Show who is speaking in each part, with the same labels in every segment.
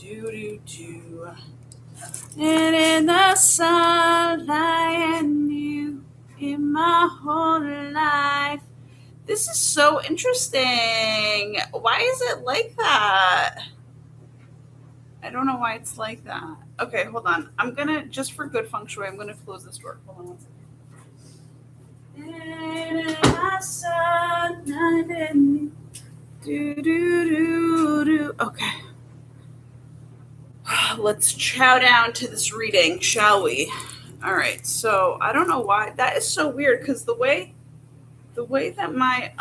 Speaker 1: Do. And in the sunlight and you in my whole life. This is so interesting. Why is it like that? I don't know why it's like that. Okay, hold on. I'm gonna, just for good feng shui, I'm gonna close this door. Hold on one second. And in my sunlight and you. Okay. Let's chow down to this reading, shall we? All right. So I don't know why that is so weird, because the way that my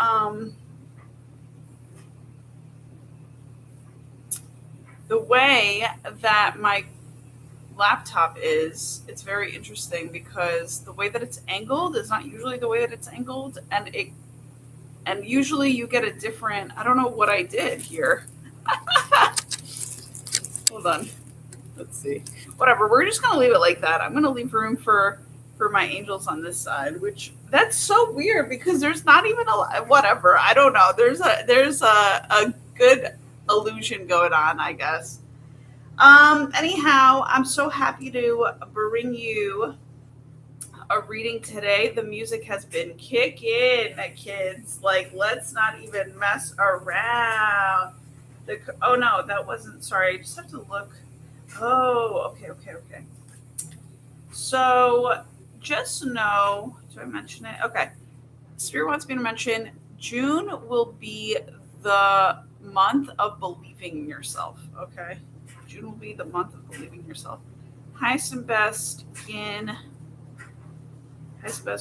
Speaker 1: laptop is, it's very interesting, because the way that it's angled is not usually the way that it's angled, and usually you get a different, I don't know what I did here. Hold on. Let's see. Whatever. We're just going to leave it like that. I'm going to leave room for my angels on this side, which, that's so weird, because there's not even whatever. I don't know. There's a good illusion going on, I guess. Anyhow, I'm so happy to bring you a reading today. The music has been kicking, kids. Like, let's not even mess around. Oh no, that wasn't, sorry. I just have to look. Oh, okay. So just know, did I mention it? Okay. Spirit wants me to mention June will be the month of believing in yourself. Okay. June will be the month of believing in yourself. Highest and best,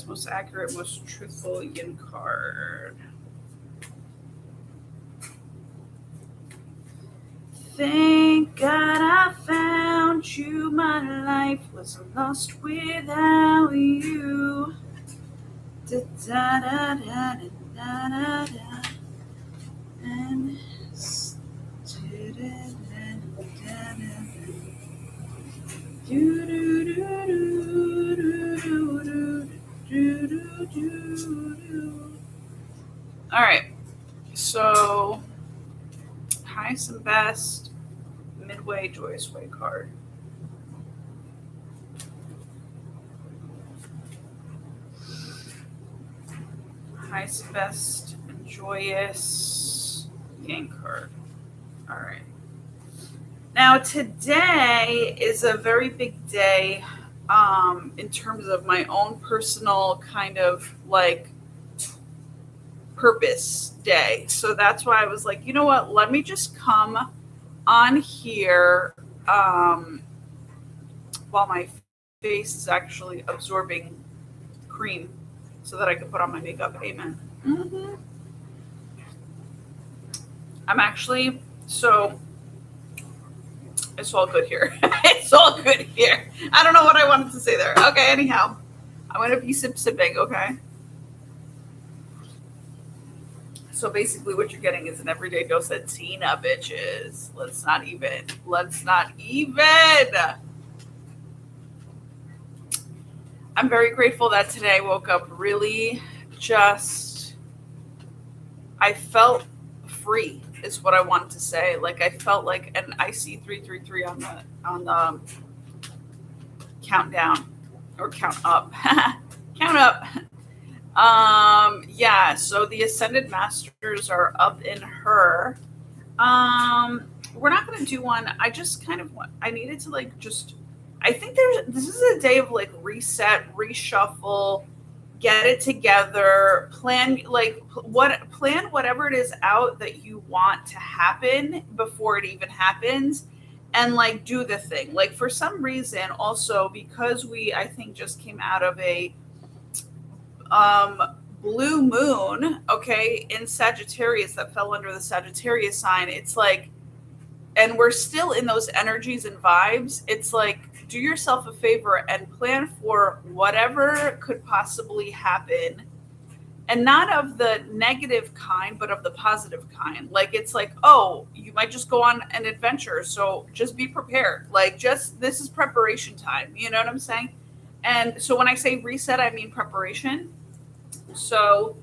Speaker 1: most accurate, most truthful yin card. Thank God I found you. My life was lost without you. Da da da da da da da. And do do do do do do do do. All right, so highest and best, midway, joyous way card. Highest and best, joyous yin card. All right. Now today is a very big day in terms of my own personal kind of like purpose day. So that's why I was like, you know what, let me just come on here while my face is actually absorbing cream so that I can put on my makeup. Amen. Mm-hmm. I'm actually, so it's all good here. It's all good here. I don't know what I wanted to say there. Okay, anyhow, I'm going to be sipping, okay? So basically what you're getting is an everyday dose of Tina, bitches. Let's not even. I'm very grateful that today I woke up really just, I felt free is what I wanted to say. Like I felt like, and I see 333 on the countdown or count up. Count up. Yeah, so the Ascended Masters are up in her. We're not going to do one. I just kind of want, I needed to like just, I think this is a day of like reset, reshuffle, get it together, plan whatever it is out that you want to happen before it even happens, and like do the thing. Like for some reason also, because we, I think, just came out of a blue moon, okay, in Sagittarius that fell under the Sagittarius sign. It's like, and we're still in those energies and vibes. It's like, do yourself a favor and plan for whatever could possibly happen, and not of the negative kind, but of the positive kind. Like, it's like, oh, you might just go on an adventure. So just be prepared. Like, just, this is preparation time. You know what I'm saying? And so when I say reset, I mean preparation. So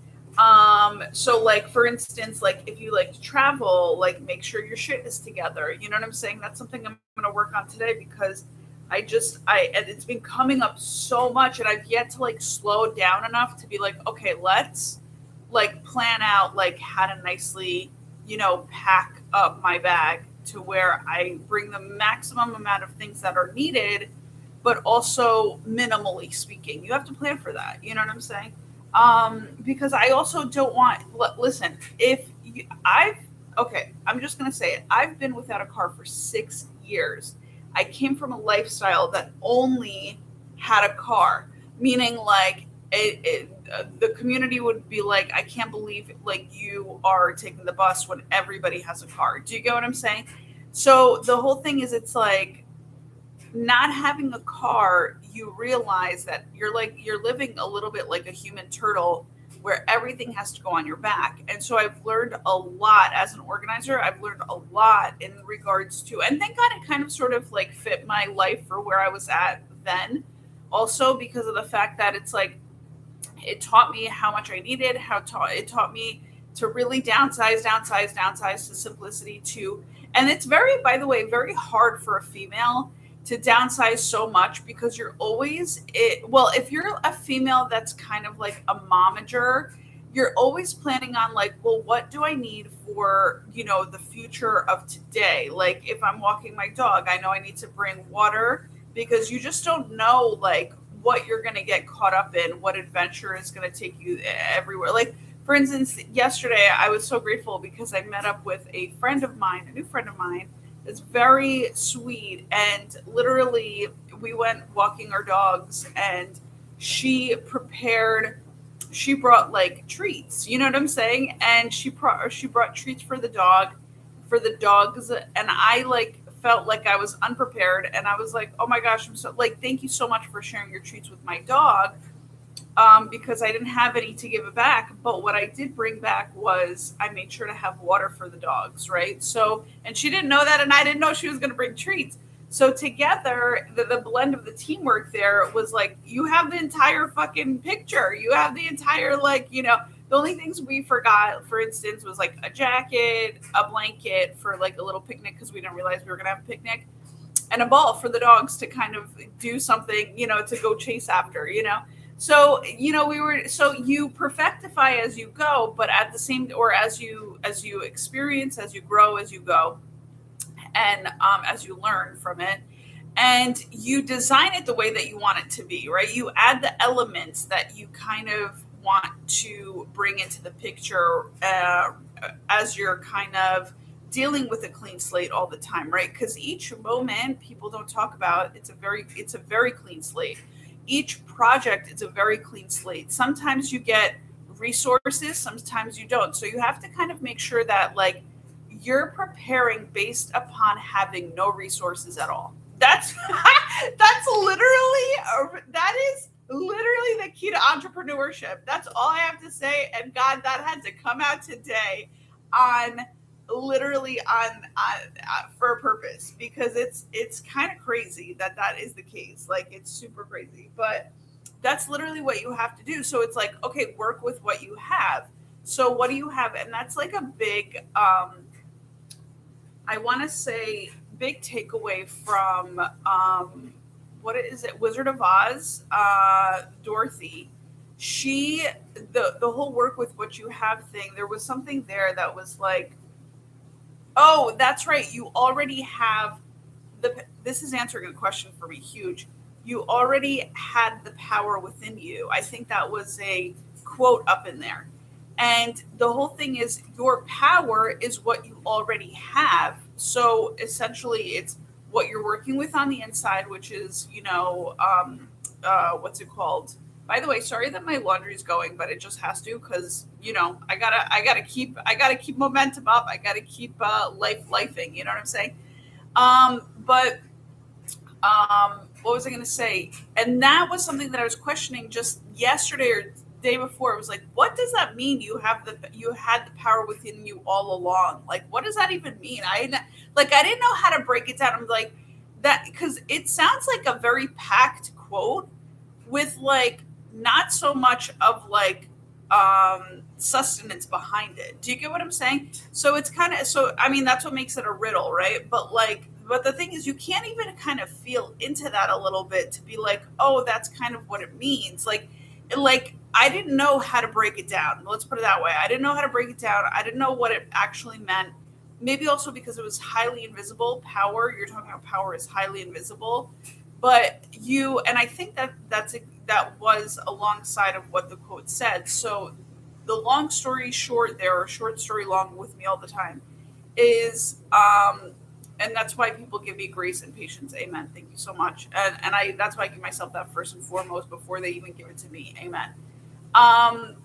Speaker 1: So like for instance, like if you like to travel, like make sure your shit is together. You know what I'm saying? That's something I'm gonna work on today because and it's been coming up so much and I've yet to like slow down enough to be like, okay, let's like plan out like how to nicely, pack up my bag to where I bring the maximum amount of things that are needed, but also minimally speaking. You have to plan for that. You know what I'm saying? Because I also don't want. Listen, if you, I've okay, I'm just gonna say it. I've been without a car for 6 years. I came from a lifestyle that only had a car, meaning like the community would be like, I can't believe like you are taking the bus when everybody has a car. Do you get what I'm saying? So the whole thing is, it's like not having a car, you realize that you're living a little bit like a human turtle where everything has to go on your back. And so I've learned a lot as an organizer. I've learned a lot in regards to, and thank God it kind of sort of like fit my life for where I was at then. Also because of the fact that it's like it taught me how much I needed, it taught me to really downsize to simplicity to, and it's very, by the way, very hard for a female to downsize so much because you're always well, if you're a female that's kind of like a momager, you're always planning on like, well, what do I need for, the future of today? Like if I'm walking my dog, I know I need to bring water because you just don't know like what you're going to get caught up in, what adventure is going to take you everywhere. Like for instance, yesterday I was so grateful because I met up with a friend of mine, a new friend of mine. It's very sweet. And literally we went walking our dogs and she brought like treats, you know what I'm saying? And she brought treats for the dogs. And I like felt like I was unprepared. And I was like, oh my gosh, I'm so like, thank you so much for sharing your treats with my dog. Because I didn't have any to give it back. But what I did bring back was I made sure to have water for the dogs, right? So, and she didn't know that, and I didn't know she was going to bring treats. So together, the blend of the teamwork there was like, you have the entire fucking picture. You have the entire, like, the only things we forgot, for instance, was like a jacket, a blanket for like a little picnic because we didn't realize we were going to have a picnic, and a ball for the dogs to kind of do something, to go chase after. So, so you perfectify as you go, but at the same, or as you experience, as you grow, as you go, and as you learn from it, and you design it the way that you want it to be, right? You add the elements that you kind of want to bring into the picture as you're kind of dealing with a clean slate all the time, right? Because each moment people don't talk about, it's a very clean slate. Each project is a very clean slate. Sometimes you get resources, sometimes you don't. So you have to kind of make sure that like you're preparing based upon having no resources at all. That is literally the key to entrepreneurship. That's all I have to say. And God, that had to come out today on for a purpose, because it's kind of crazy that is the case. Like it's super crazy, but that's literally what you have to do. So it's like, okay, work with what you have. So what do you have? And that's like a big I want to say big takeaway from what is it, Wizard of Oz, Dorothy. The whole work with what you have thing, there was something there that was like, oh, that's right. You already have this is answering a question for me. Huge. You already had the power within you. I think that was a quote up in there. And the whole thing is your power is what you already have. So essentially it's what you're working with on the inside, which is, what's it called? By the way, sorry that my laundry's going, but it just has to, because I gotta keep momentum up. I gotta keep lifing. You know what I'm saying? But what was I gonna say? And that was something that I was questioning just yesterday or day before. It was like, what does that mean? You had the power within you all along. Like, what does that even mean? I didn't know how to break it down. I'm like that because it sounds like a very packed quote with like not so much of like sustenance behind it. Do you get what I'm saying? So it's kind of, so I mean, that's what makes it a riddle, right? But the thing is, you can't even kind of feel into that a little bit to be like, oh, that's kind of what it means. Like I didn't know how to break it down. Let's put it that way. I didn't know how to break it down. I didn't know what it actually meant. Maybe also because it was highly invisible. Power, you're talking about power, is highly invisible. But and I think that was alongside of what the quote said. So the long story short, there, or short story long, with me all the time, is and that's why people give me grace and patience. Amen. Thank you so much. And I that's why I give myself that first and foremost before they even give it to me. Amen. Um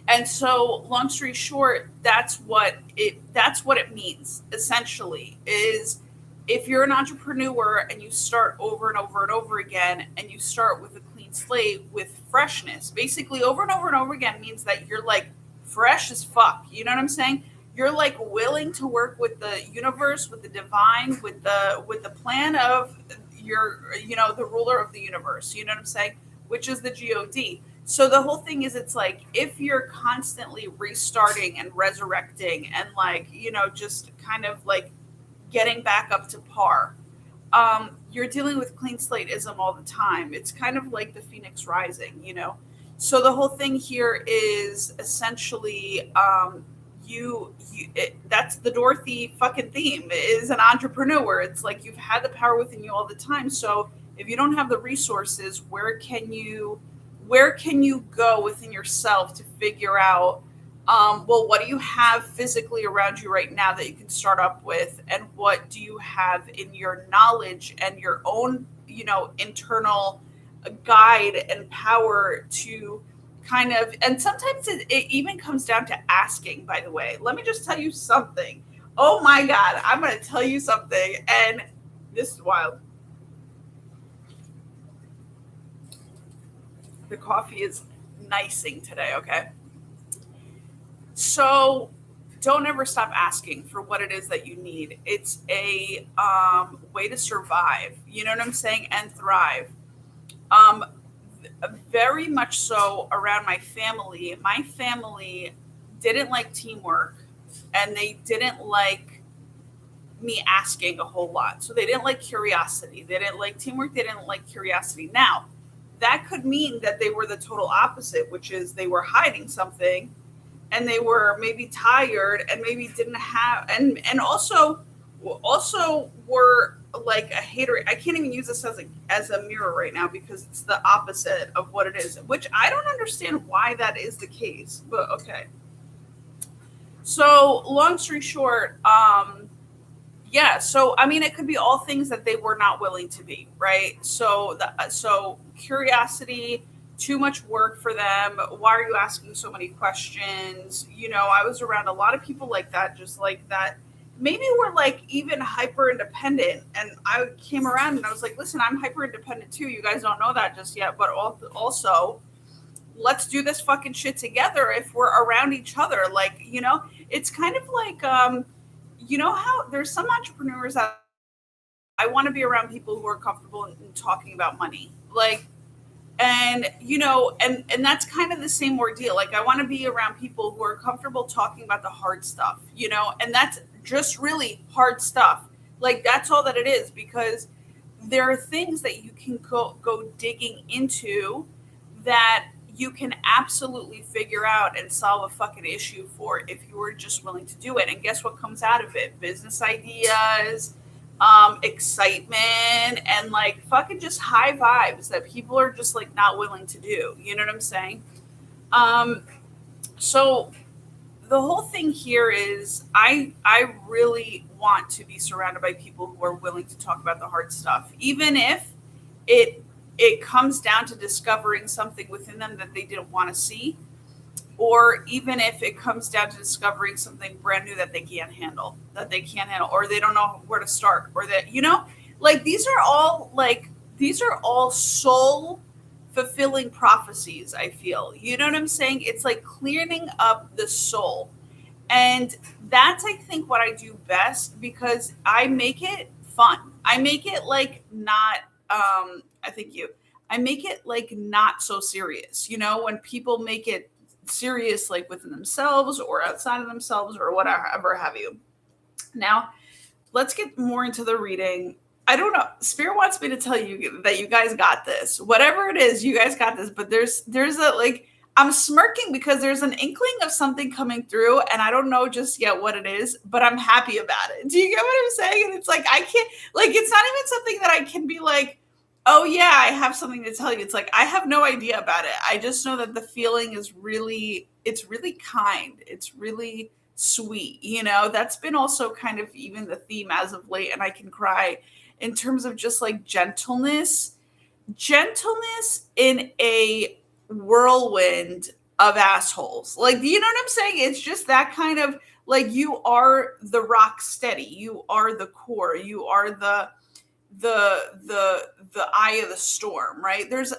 Speaker 1: and so long story short, that's what it means essentially, is if you're an entrepreneur and you start over and over and over again, and you start with a clean slate with freshness, basically over and over and over again means that you're like fresh as fuck. You know what I'm saying? You're like willing to work with the universe, with the divine, with the plan of the ruler of the universe. You know what I'm saying? Which is the God. So the whole thing is, it's like if you're constantly restarting and resurrecting and like, just kind of like getting back up to par, you're dealing with clean slateism all the time. It's kind of like the phoenix rising. So the whole thing here is essentially, that's the Dorothy fucking theme, is an entrepreneur. It's like you've had the power within you all the time. So if you don't have the resources, where can you go within yourself to figure out, well, what do you have physically around you right now that you can start up with, and what do you have in your knowledge and your own internal guide and power to kind of, and sometimes it even comes down to asking. By the way, let me just tell you something. Oh my god, I'm going to tell you something, and this is wild. The coffee is nicing today, okay? So don't ever stop asking for what it is that you need. It's a way to survive, you know what I'm saying, and thrive. Um, Very much so around my family. My family didn't like teamwork, and they didn't like me asking a whole lot. So they didn't like curiosity. They didn't like teamwork. They didn't like curiosity. Now, that could mean that they were the total opposite, which is they were hiding something, and they were maybe tired, and maybe didn't have, and also were like a hater. I can't even use this as a mirror right now, because it's the opposite of what it is, which I don't understand why that is the case, but okay. So long story short, yeah, so I mean, it could be all things that they were not willing to be, right? So curiosity, too much work for them. Why are you asking so many questions? I was around a lot of people like that, just like that. Maybe we're like even hyper independent, and I came around and I was like, listen, I'm hyper independent too. You guys don't know that just yet, but also, let's do this fucking shit together if we're around each other. Like, it's kind of like, how there's some entrepreneurs that I want to be around people who are comfortable in talking about money. Like, and that's kind of the same ordeal. Like, I want to be around people who are comfortable talking about the hard stuff, and that's just really hard stuff. Like, that's all that it is, because there are things that you can go digging into that you can absolutely figure out and solve a fucking issue for, if you were just willing to do it. And guess what comes out of it? Business ideas, excitement, and like fucking just high vibes that people are just like not willing to do. You know what I'm saying? So the whole thing here is, I really want to be surrounded by people who are willing to talk about the hard stuff, even if it comes down to discovering something within them that they didn't want to see, or even if it comes down to discovering something brand new that they can't handle, or they don't know where to start, or that, like, these are all soul fulfilling prophecies, I feel. You know what I'm saying? It's like clearing up the soul. And that's, I think, what I do best, because I make it fun. I make it like not, I think I make it like not so serious. When people make it serious, like within themselves or outside of themselves or whatever have you. Now, let's get more into the reading. I don't know. Spirit wants me to tell you that you guys got this. Whatever it is, you guys got this. But there's a like, I'm smirking because there's an inkling of something coming through, and I don't know just yet what it is, but I'm happy about it. Do you get what I'm saying? And it's like, I can't, like, it's not even something that I can be like, oh yeah, I have something to tell you. It's like, I have no idea about it. I just know that the feeling is really, it's really kind. It's really sweet. You know, that's been also kind of even the theme as of late. And I can cry in terms of just like gentleness in a whirlwind of assholes. Like, you know what I'm saying? It's just that kind of like, you are the rock steady. You are the core. You are the eye of the storm, right? There's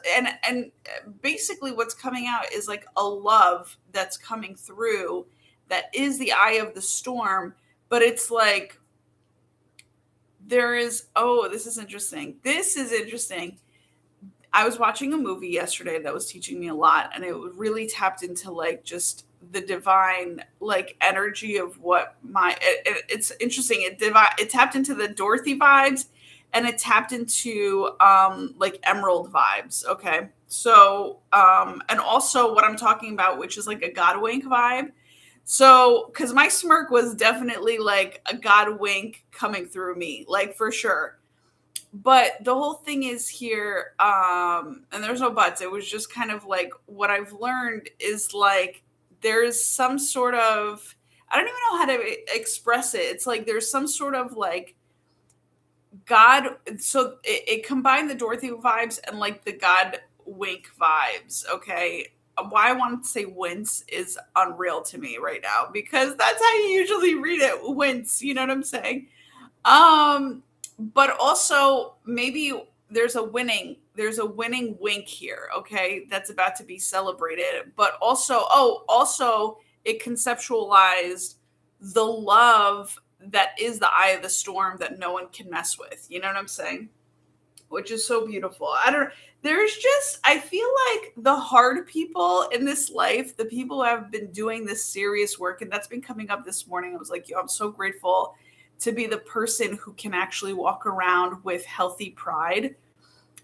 Speaker 1: and basically what's coming out is like a love that's coming through that is the eye of the storm, but it's like there is, oh, this is interesting. I was watching a movie yesterday that was teaching me a lot, and it really tapped into like just the divine like energy of what it's interesting. It tapped into the Dorothy vibes, and it tapped into like emerald vibes. Okay. So and also what I'm talking about, which is like a God wink vibe. So, because my smirk was definitely like a God wink coming through me, like for sure. But the whole thing is here, and there's no buts. It was just kind of like what I've learned is like there's some sort of, I don't even know how to express it. It's like there's some sort of like God. So it combined the Dorothy vibes and like the God wink vibes. Okay. Why I wanted to say wince is unreal to me right now, because that's how you usually read it. Wince. You know what I'm saying? But also maybe there's a winning wink here, okay, that's about to be celebrated. But also it conceptualized the love that is the eye of the storm that no one can mess with. You know what I'm saying? Which is so beautiful. I feel like the hard people in this life, the people who have been doing this serious work, and that's been coming up this morning. I was like, yo, I'm so grateful to be the person who can actually walk around with healthy pride,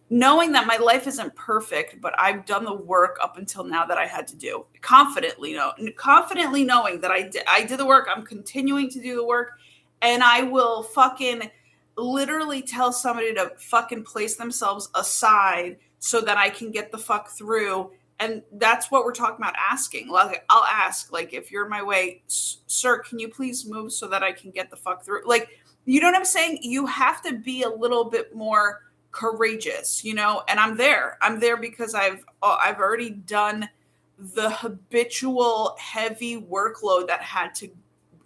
Speaker 1: knowing that my life isn't perfect, but I've done the work up until now that I had to do. Confidently knowing that I did the work. I'm continuing to do the work, and I will fucking literally tell somebody to fucking place themselves aside so that I can get the fuck through. And that's what we're talking about asking. Like, I'll ask, like, if you're in my way, sir, can you please move so that I can get the fuck through? Like, you know what I'm saying? You have to be a little bit more courageous, you know? And I'm there because I've already done the habitual heavy workload that had to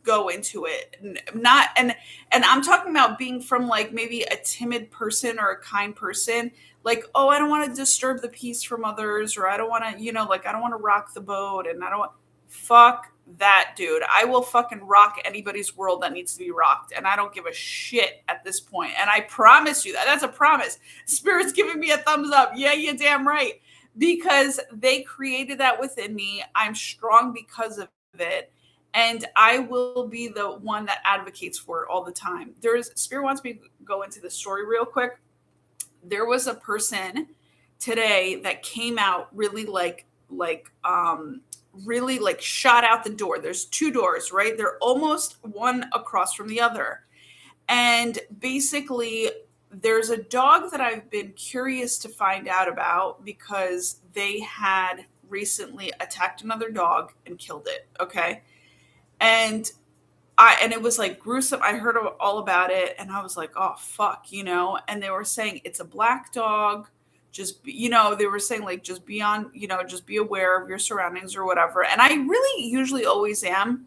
Speaker 1: go into it. And I'm talking about being from like maybe a timid person or a kind person, like, oh, I don't want to disturb the peace from others, or I don't want to, you know, like, I don't want to rock the boat, and I don't want, fuck that, dude. I will fucking rock anybody's world that needs to be rocked, and I don't give a shit at this point. And I promise you that's a promise. Spirit's giving me a thumbs up. Yeah, you're damn right. Because they created that within me. I'm strong because of it. And I will be the one that advocates for it all the time. Spirit wants me to go into the story real quick. There was a person today that came out really really like shot out the door. There's two doors, right? They're almost one across from the other. And basically there's a dog that I've been curious to find out about because they had recently attacked another dog and killed it. Okay. And it was like gruesome. I heard all about it, and I was like, oh fuck, you know. And they were saying it's a black dog. They were saying like, just be on, just be aware of your surroundings or whatever. And I really usually always am,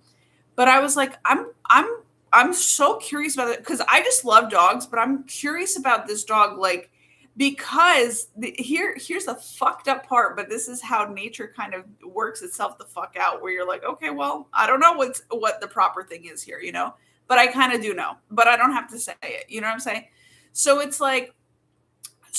Speaker 1: but I was like, I'm so curious about it because I just love dogs, but I'm curious about this dog, like, because here's the fucked up part, but this is how nature kind of works itself the fuck out, where you're like, okay, well, I don't know what the proper thing is here, you know, but I kind of do know, but I don't have to say it. You know what I'm saying? So it's like,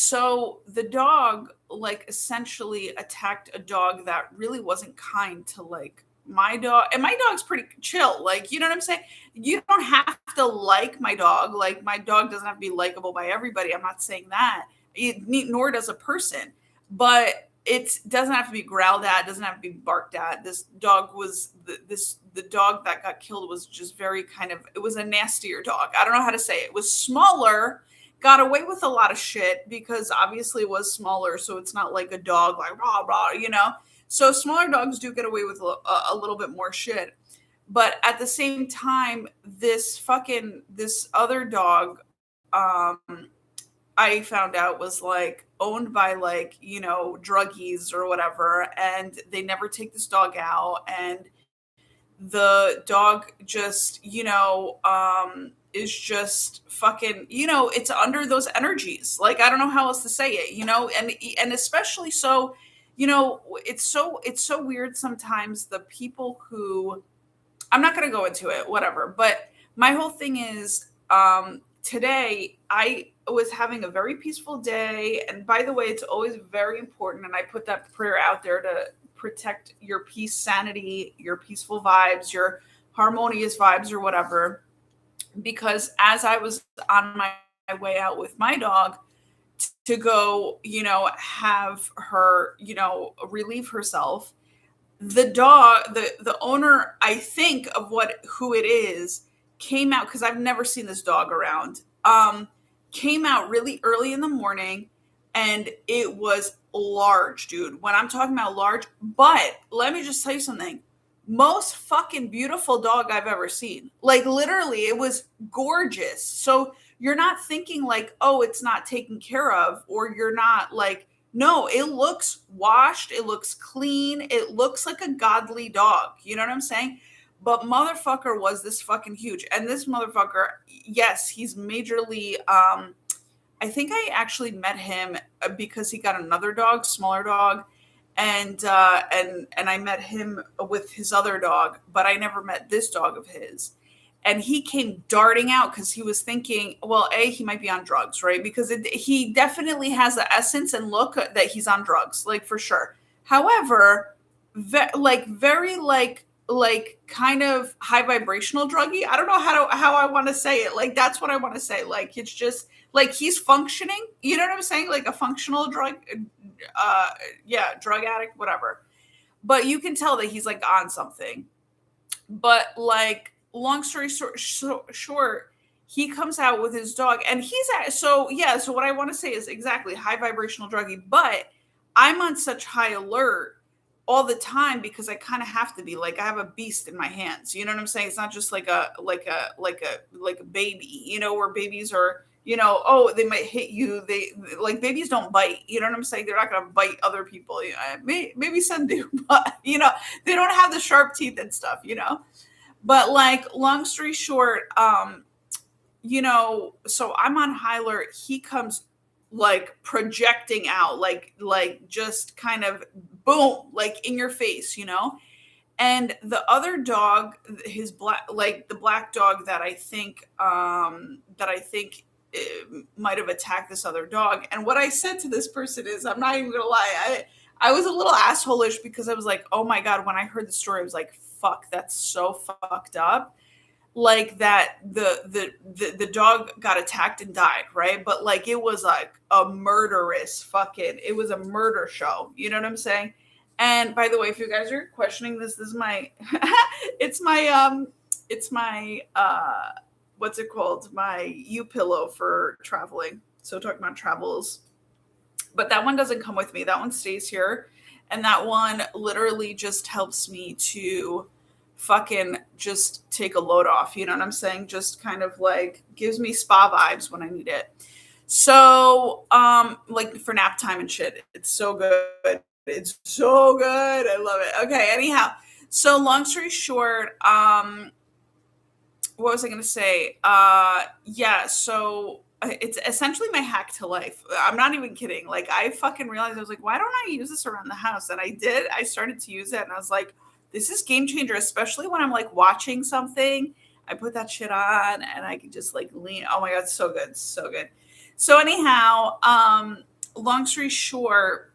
Speaker 1: So the dog like essentially attacked a dog that really wasn't kind to like my dog, and my dog's pretty chill, like, you know what I'm saying? You don't have to like my dog, like my dog doesn't have to be likable by everybody, I'm not saying that, nor does a person, but it doesn't have to be growled at, doesn't have to be barked at. This dog was the dog that got killed was just very kind of, it was a nastier dog, I don't know how to say it, was smaller, got away with a lot of shit because obviously it was smaller, so it's not like a dog like rah rah, you know. So smaller dogs do get away with a little bit more shit, but at the same time, this other dog, um, I found out was like owned by like, you know, druggies or whatever, and they never take this dog out, and the dog just, you know, is just fucking, you know, it's under those energies. Like, I don't know how else to say it, you know, and especially so, you know, it's so weird sometimes the people who, I'm not going to go into it, whatever, but my whole thing is, today I was having a very peaceful day. And by the way, it's always very important. And I put that prayer out there to protect your peace, sanity, your peaceful vibes, your harmonious vibes or whatever. Because as I was on my way out with my dog to go, you know, have her, you know, relieve herself, the dog, the owner, I think of who it is, came out, because I've never seen this dog around. Came out really early in the morning, and it was large, dude. When I'm talking about large, but let me just tell you something. Most fucking beautiful dog I've ever seen. Like literally, it was gorgeous. So you're not thinking like, oh, it's not taken care of, or you're not like, no, it looks washed, it looks clean, it looks like a godly dog. You know what I'm saying? But motherfucker was this fucking huge. And this motherfucker, yes, he's majorly I think I actually met him because he got another dog, smaller dog, and I met him with his other dog, but I never met this dog of his. And he came darting out because he was thinking, well, he might be on drugs, right? Because he definitely has the essence and look that he's on drugs, like for sure. However, very kind of high vibrational druggy. I don't know how I want to say it. Like that's what I want to say. Like it's just like he's functioning. You know what I'm saying? Like a functional drug, drug addict, whatever. But you can tell that he's like on something. But like long story short, he comes out with his dog, and so what I want to say is exactly high vibrational druggy. But I'm on such high alert all the time because I kind of have to be. Like I have a beast in my hands. You know what I'm saying? It's not just like a baby, you know, where babies are, you know, oh, they might hit you. They like babies don't bite. You know what I'm saying? They're not going to bite other people. Maybe some do, but you know, they don't have the sharp teeth and stuff, you know? But like, long story short, you know, so I'm on high alert. He comes like projecting out, like just kind of boom, like in your face, you know? And the other dog, his the black dog that I think might have attacked this other dog. And what I said to this person is, I'm not even gonna lie, I was a little asshole-ish because I was like, oh my God, when I heard the story, I was like, fuck, that's so fucked up. Like that the dog got attacked and died, right? But like it was like a murderous it was a murder show. You know what I'm saying? And by the way, if you guys are questioning this is my it's my what's it called? My U-pillow for traveling. So talking about travels. But that one doesn't come with me. That one stays here. And that one literally just helps me to fucking just take a load off. You know what I'm saying? Just kind of like gives me spa vibes when I need it. So, like for nap time and shit. It's so good. It's so good. I love it. Okay. Anyhow, so long story short, what was I going to say? So it's essentially my hack to life. I'm not even kidding. Like I fucking realized, I was like, why don't I use this around the house? And I did. I started to use it, and I was like, this is game changer, especially when I'm like watching something. I put that shit on and I can just like lean. Oh my God, so good. So good. So anyhow, long story short,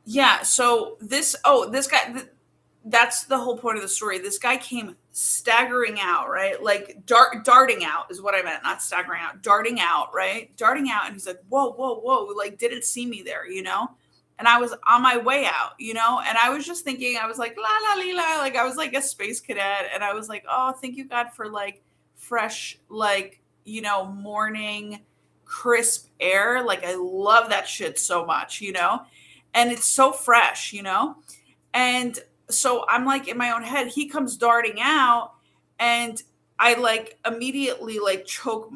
Speaker 1: yeah. So this guy, that's the whole point of the story. This guy came staggering out, right? Like darting out is what I meant, not staggering out, darting out, right? Darting out. And he's like, whoa, whoa, whoa, like didn't see me there, you know? And I was on my way out, you know? And I was just thinking, I was like, la, la, la, la. Like I was like a space cadet. And I was like, oh, thank you, God, for like fresh, like, you know, morning crisp air. Like I love that shit so much, you know? And it's so fresh, you know? And so I'm like in my own head, he comes darting out and I like immediately like choke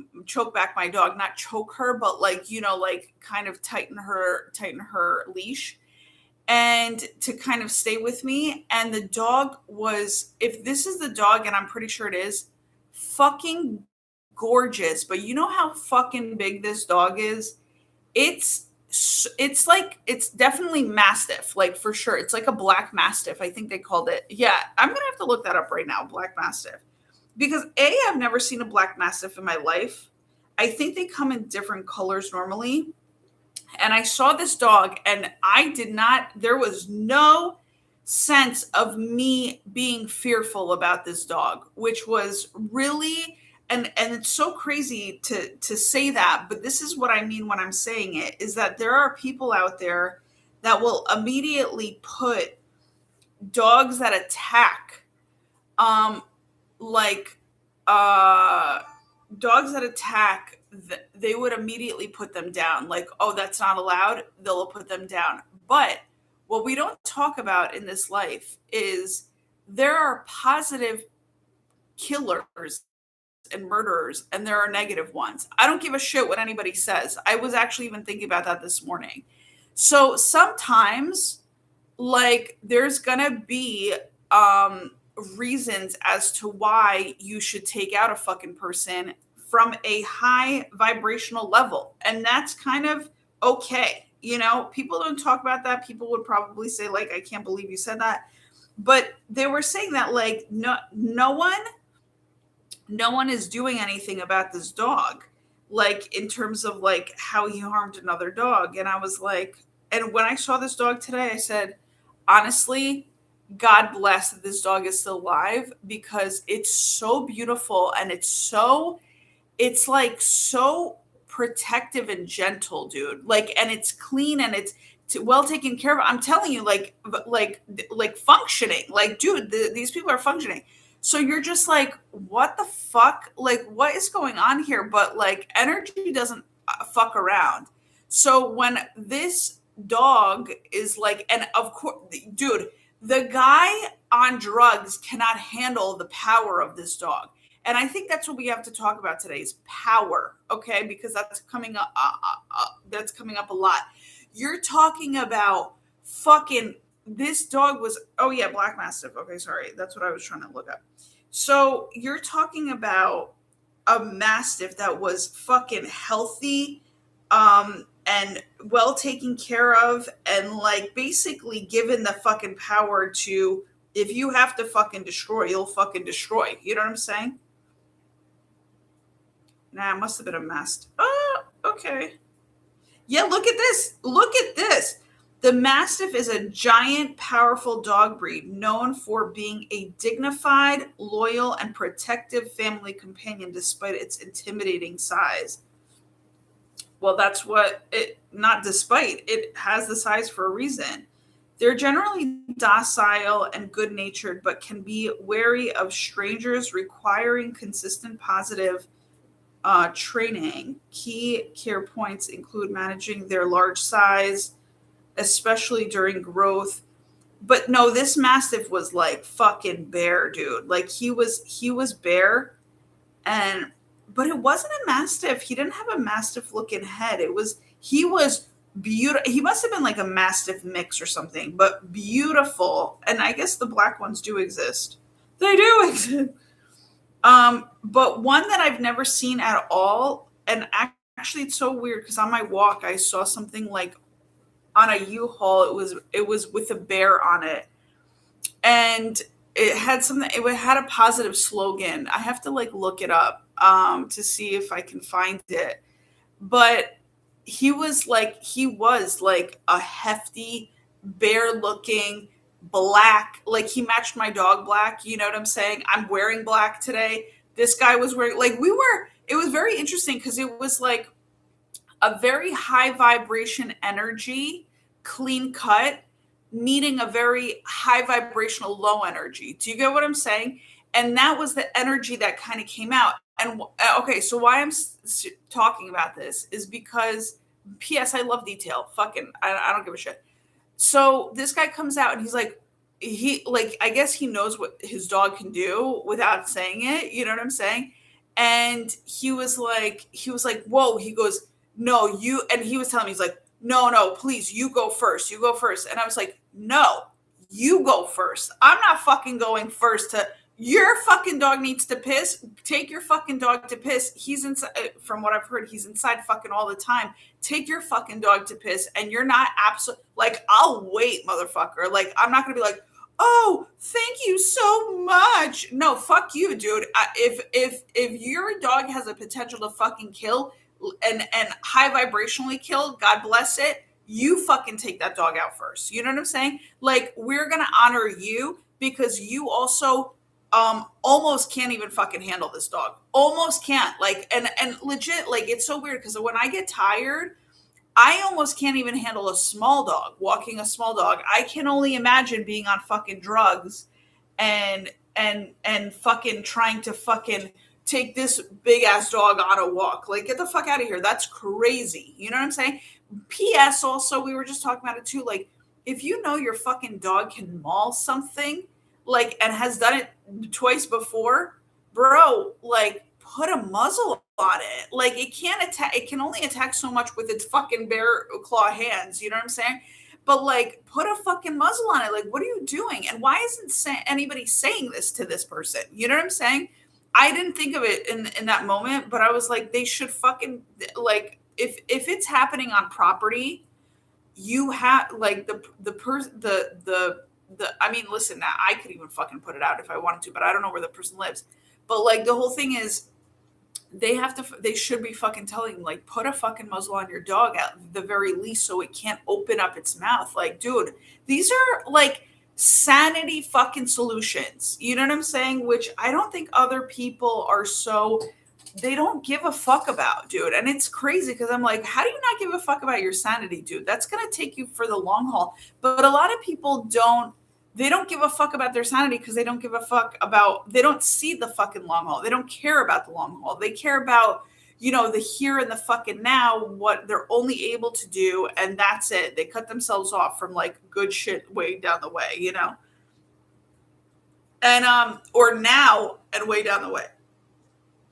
Speaker 1: back my dog, not choke her, but like, you know, like kind of tighten her leash and to kind of stay with me. And the dog was, if this is the dog, and I'm pretty sure it is, fucking gorgeous. But you know how fucking big this dog is? It's like it's definitely mastiff, like for sure. It's like a black mastiff. I think they called it. Yeah, I'm gonna have to look that up right now. Black mastiff, because I've never seen a black mastiff in my life. I think they come in different colors normally. And I saw this dog, and I did not. There was no sense of me being fearful about this dog, which was really, and it's so crazy to say that, but this is what I mean when I'm saying it, is that there are people out there that will immediately put dogs that attack, like dogs that attack, they would immediately put them down, like, oh, that's not allowed, they'll put them down. But what we don't talk about in this life is there are positive killers and murderers, and there are negative ones. I don't give a shit what anybody says. I was actually even thinking about that this morning. So sometimes, like, there's gonna be reasons as to why you should take out a fucking person from a high vibrational level, and that's kind of okay. You know, people don't talk about that. People would probably say, like, I can't believe you said that. But they were saying that, like, no one is doing anything about this dog, like in terms of like how he harmed another dog. And I was like, and when I saw this dog today, I said, honestly, God bless that this dog is still alive, because it's so beautiful, and it's like so protective and gentle, dude. Like, and it's clean, and it's well taken care of. I'm telling you, like functioning. Like, dude, these people are functioning. So you're just like, what the fuck? Like, what is going on here? But like, energy doesn't fuck around. So when this dog is like, and of course, dude, the guy on drugs cannot handle the power of this dog. And I think that's what we have to talk about today is power, okay? Because that's coming up. That's coming up a lot. You're talking about fucking, this dog was, oh yeah, black mastiff. Okay, sorry, that's what I was trying to look up. So you're talking about a mastiff that was fucking healthy, and well taken care of, and like basically given the fucking power to, if you have to fucking destroy, you'll fucking destroy. You know what I'm saying? Nah, it must have been a mastiff. Oh, okay. Yeah, look at this. Look at this. The Mastiff is a giant, powerful dog breed known for being a dignified, loyal, and protective family companion despite its intimidating size. Well, that's what it, not despite, it has the size for a reason. They're generally docile and good natured, but can be wary of strangers, requiring consistent positive training. Key care points include managing their large size, especially during growth. But no, this mastiff was like fucking bear, dude. Like he was bear, and but it wasn't a mastiff. He didn't have a mastiff looking head. He was beautiful. He must have been like a mastiff mix or something, but beautiful. And I guess the black ones do exist. They do exist. But one that I've never seen at all, and actually it's so weird because on my walk I saw something like on a U-Haul. It was with a bear on it, and it had something, it had a positive slogan. I have to like look it up to see if I can find it. But he was like a hefty, bear looking black, like he matched my dog black, you know what I'm saying? I'm wearing black today. This guy was wearing, like, it was very interesting because it was like a very high vibration energy, clean cut, meeting a very high vibrational low energy. Do you get what I'm saying? And that was the energy that kind of came out. And okay, so why I'm talking about this is because, P.S. I love detail. Fucking, I don't give a shit. So this guy comes out and he's like, I guess he knows what his dog can do without saying it. You know what I'm saying? And he was like, whoa. He goes, no, you. And he was telling me, he's like, no, please, you go first. You go first. And I was like, no, you go first. I'm not fucking going first to. Your fucking dog needs to piss. Take your fucking dog to piss. He's inside. From what I've heard, he's inside fucking all the time. Take your fucking dog to piss, and you're not absolutely like, I'll wait, motherfucker. Like, I'm not gonna be like, oh, thank you so much. No, fuck you, dude. If your dog has a potential to fucking kill and high vibrationally kill, God bless it. You fucking take that dog out first. You know what I'm saying? Like, we're gonna honor you because you also almost can't even fucking handle this dog. Almost can't. Like, and legit, like, it's so weird because when I get tired, I almost can't even handle a small dog, walking a small dog. I can only imagine being on fucking drugs and fucking trying to fucking take this big ass dog on a walk. Like, get the fuck out of here. That's crazy. You know what I'm saying? P.S. Also, we were just talking about it too. Like, if you know your fucking dog can maul something, like, and has done it twice before, bro, like, put a muzzle on it. Like, it can't attack. It can only attack so much with its fucking bare claw hands. You know what I'm saying? But like, put a fucking muzzle on it. Like, what are you doing? And why isn't anybody saying this to this person? You know what I'm saying? I didn't think of it in that moment, but I was like, they should fucking, like, if it's happening on property, you have like I mean, listen, now I could even fucking put it out if I wanted to, but I don't know where the person lives. But like, the whole thing is, they should be fucking telling, like, put a fucking muzzle on your dog at the very least so it can't open up its mouth. Like, dude, these are like sanity fucking solutions. You know what I'm saying? Which I don't think other people are so, they don't give a fuck about, dude. And it's crazy because I'm like, how do you not give a fuck about your sanity, dude? That's going to take you for the long haul. But a lot of people they don't give a fuck about their sanity because they don't give a fuck about, they don't see the fucking long haul. They don't care about the long haul. They care about, you know, the here and the fucking now, what they're only able to do. And that's it. They cut themselves off from like good shit way down the way, you know? And, or now and way down the way.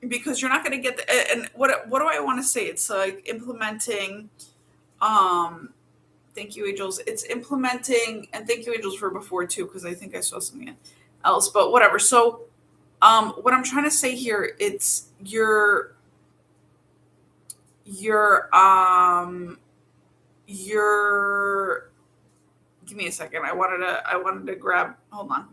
Speaker 1: Because you're not going to get and what do I want to say? It's like implementing, thank you, Angels. It's implementing, and thank you, Angels, for before too, because I think I saw something else, but whatever. So, what I'm trying to say here, it's your, give me a second. I wanted to grab, hold on.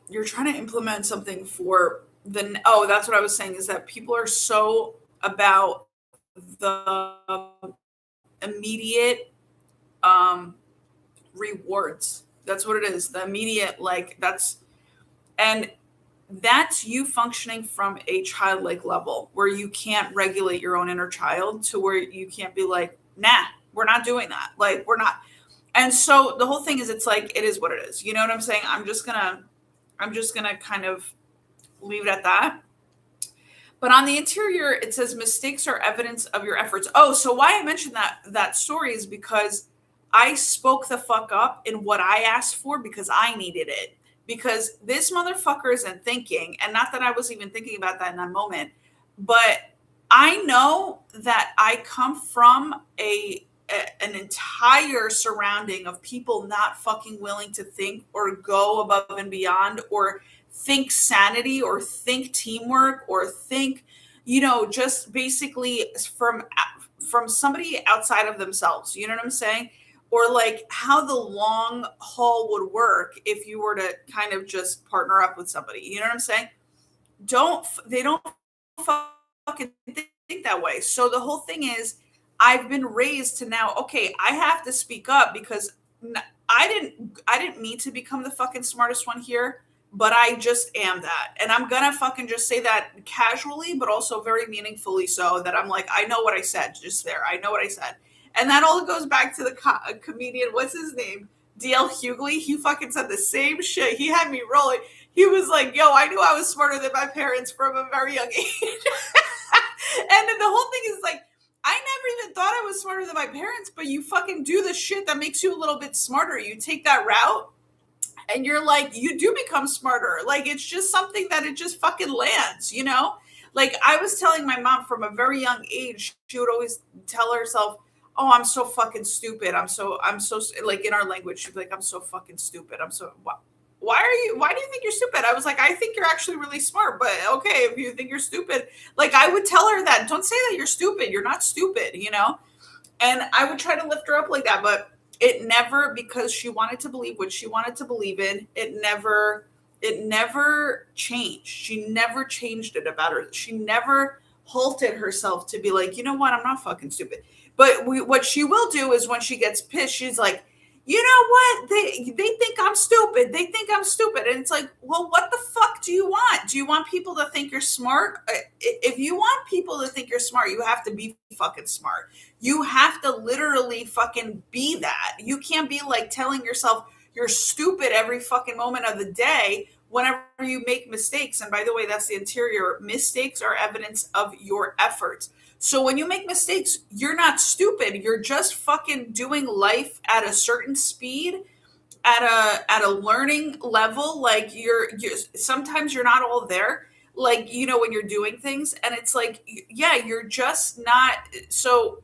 Speaker 1: You're trying to implement something for that's what I was saying, is that people are so about the immediate rewards. That's what it is. The immediate, like, and that's you functioning from a childlike level where you can't regulate your own inner child, to where you can't be like, nah, we're not doing that. Like, we're not. And so the whole thing is, it's like, it is what it is. You know what I'm saying? I'm just gonna kind of leave it at that. But on the interior, it says mistakes are evidence of your efforts. Oh, so why I mentioned that story is because I spoke the fuck up in what I asked for because I needed it. Because this motherfucker isn't thinking, and not that I was even thinking about that in that moment, but I know that I come from an entire surrounding of people not fucking willing to think or go above and beyond or think sanity or think teamwork or think, you know, just basically from somebody outside of themselves. You know what I'm saying? Or like how the long haul would work if you were to kind of just partner up with somebody. You know what I'm saying? They don't fucking think that way. So the whole thing is, I've been raised to now, okay, I have to speak up because I didn't mean to become the fucking smartest one here, but I just am that. And I'm gonna fucking just say that casually, but also very meaningfully, so that I'm like, I know what I said just there. I know what I said. And that all goes back to the comedian, what's his name? DL Hughley. He fucking said the same shit. He had me rolling. He was like, yo, I knew I was smarter than my parents from a very young age. And then the whole thing is like, I never even thought I was smarter than my parents, but you fucking do the shit that makes you a little bit smarter. You take that route and you're like, you do become smarter. Like, it's just something that it just fucking lands, you know? Like, I was telling my mom from a very young age, she would always tell herself, oh, I'm so fucking stupid. I'm so like, in our language, she'd be like, I'm so fucking stupid. Why do you think you're stupid? I was like, I think you're actually really smart, but okay, if you think you're stupid, like, I would tell her that, don't say that you're stupid. You're not stupid, you know? And I would try to lift her up like that, but it never, because she wanted to believe what she wanted to believe in. It never changed. She never changed it about her. She never halted herself to be like, you know what? I'm not fucking stupid. But what she will do is when she gets pissed, she's like, you know what? They think I'm stupid. They think I'm stupid. And it's like, well, what the fuck do you want? Do you want people to think you're smart? If you want people to think you're smart, you have to be fucking smart. You have to literally fucking be that. You can't be like telling yourself you're stupid every fucking moment of the day whenever you make mistakes. And by the way, that's the interior. Mistakes are evidence of your efforts. So when you make mistakes, you're not stupid. You're just fucking doing life at a certain speed, at a learning level. Like you're sometimes you're not all there. Like, you know, when you're doing things, and it's like, yeah, you're just not. So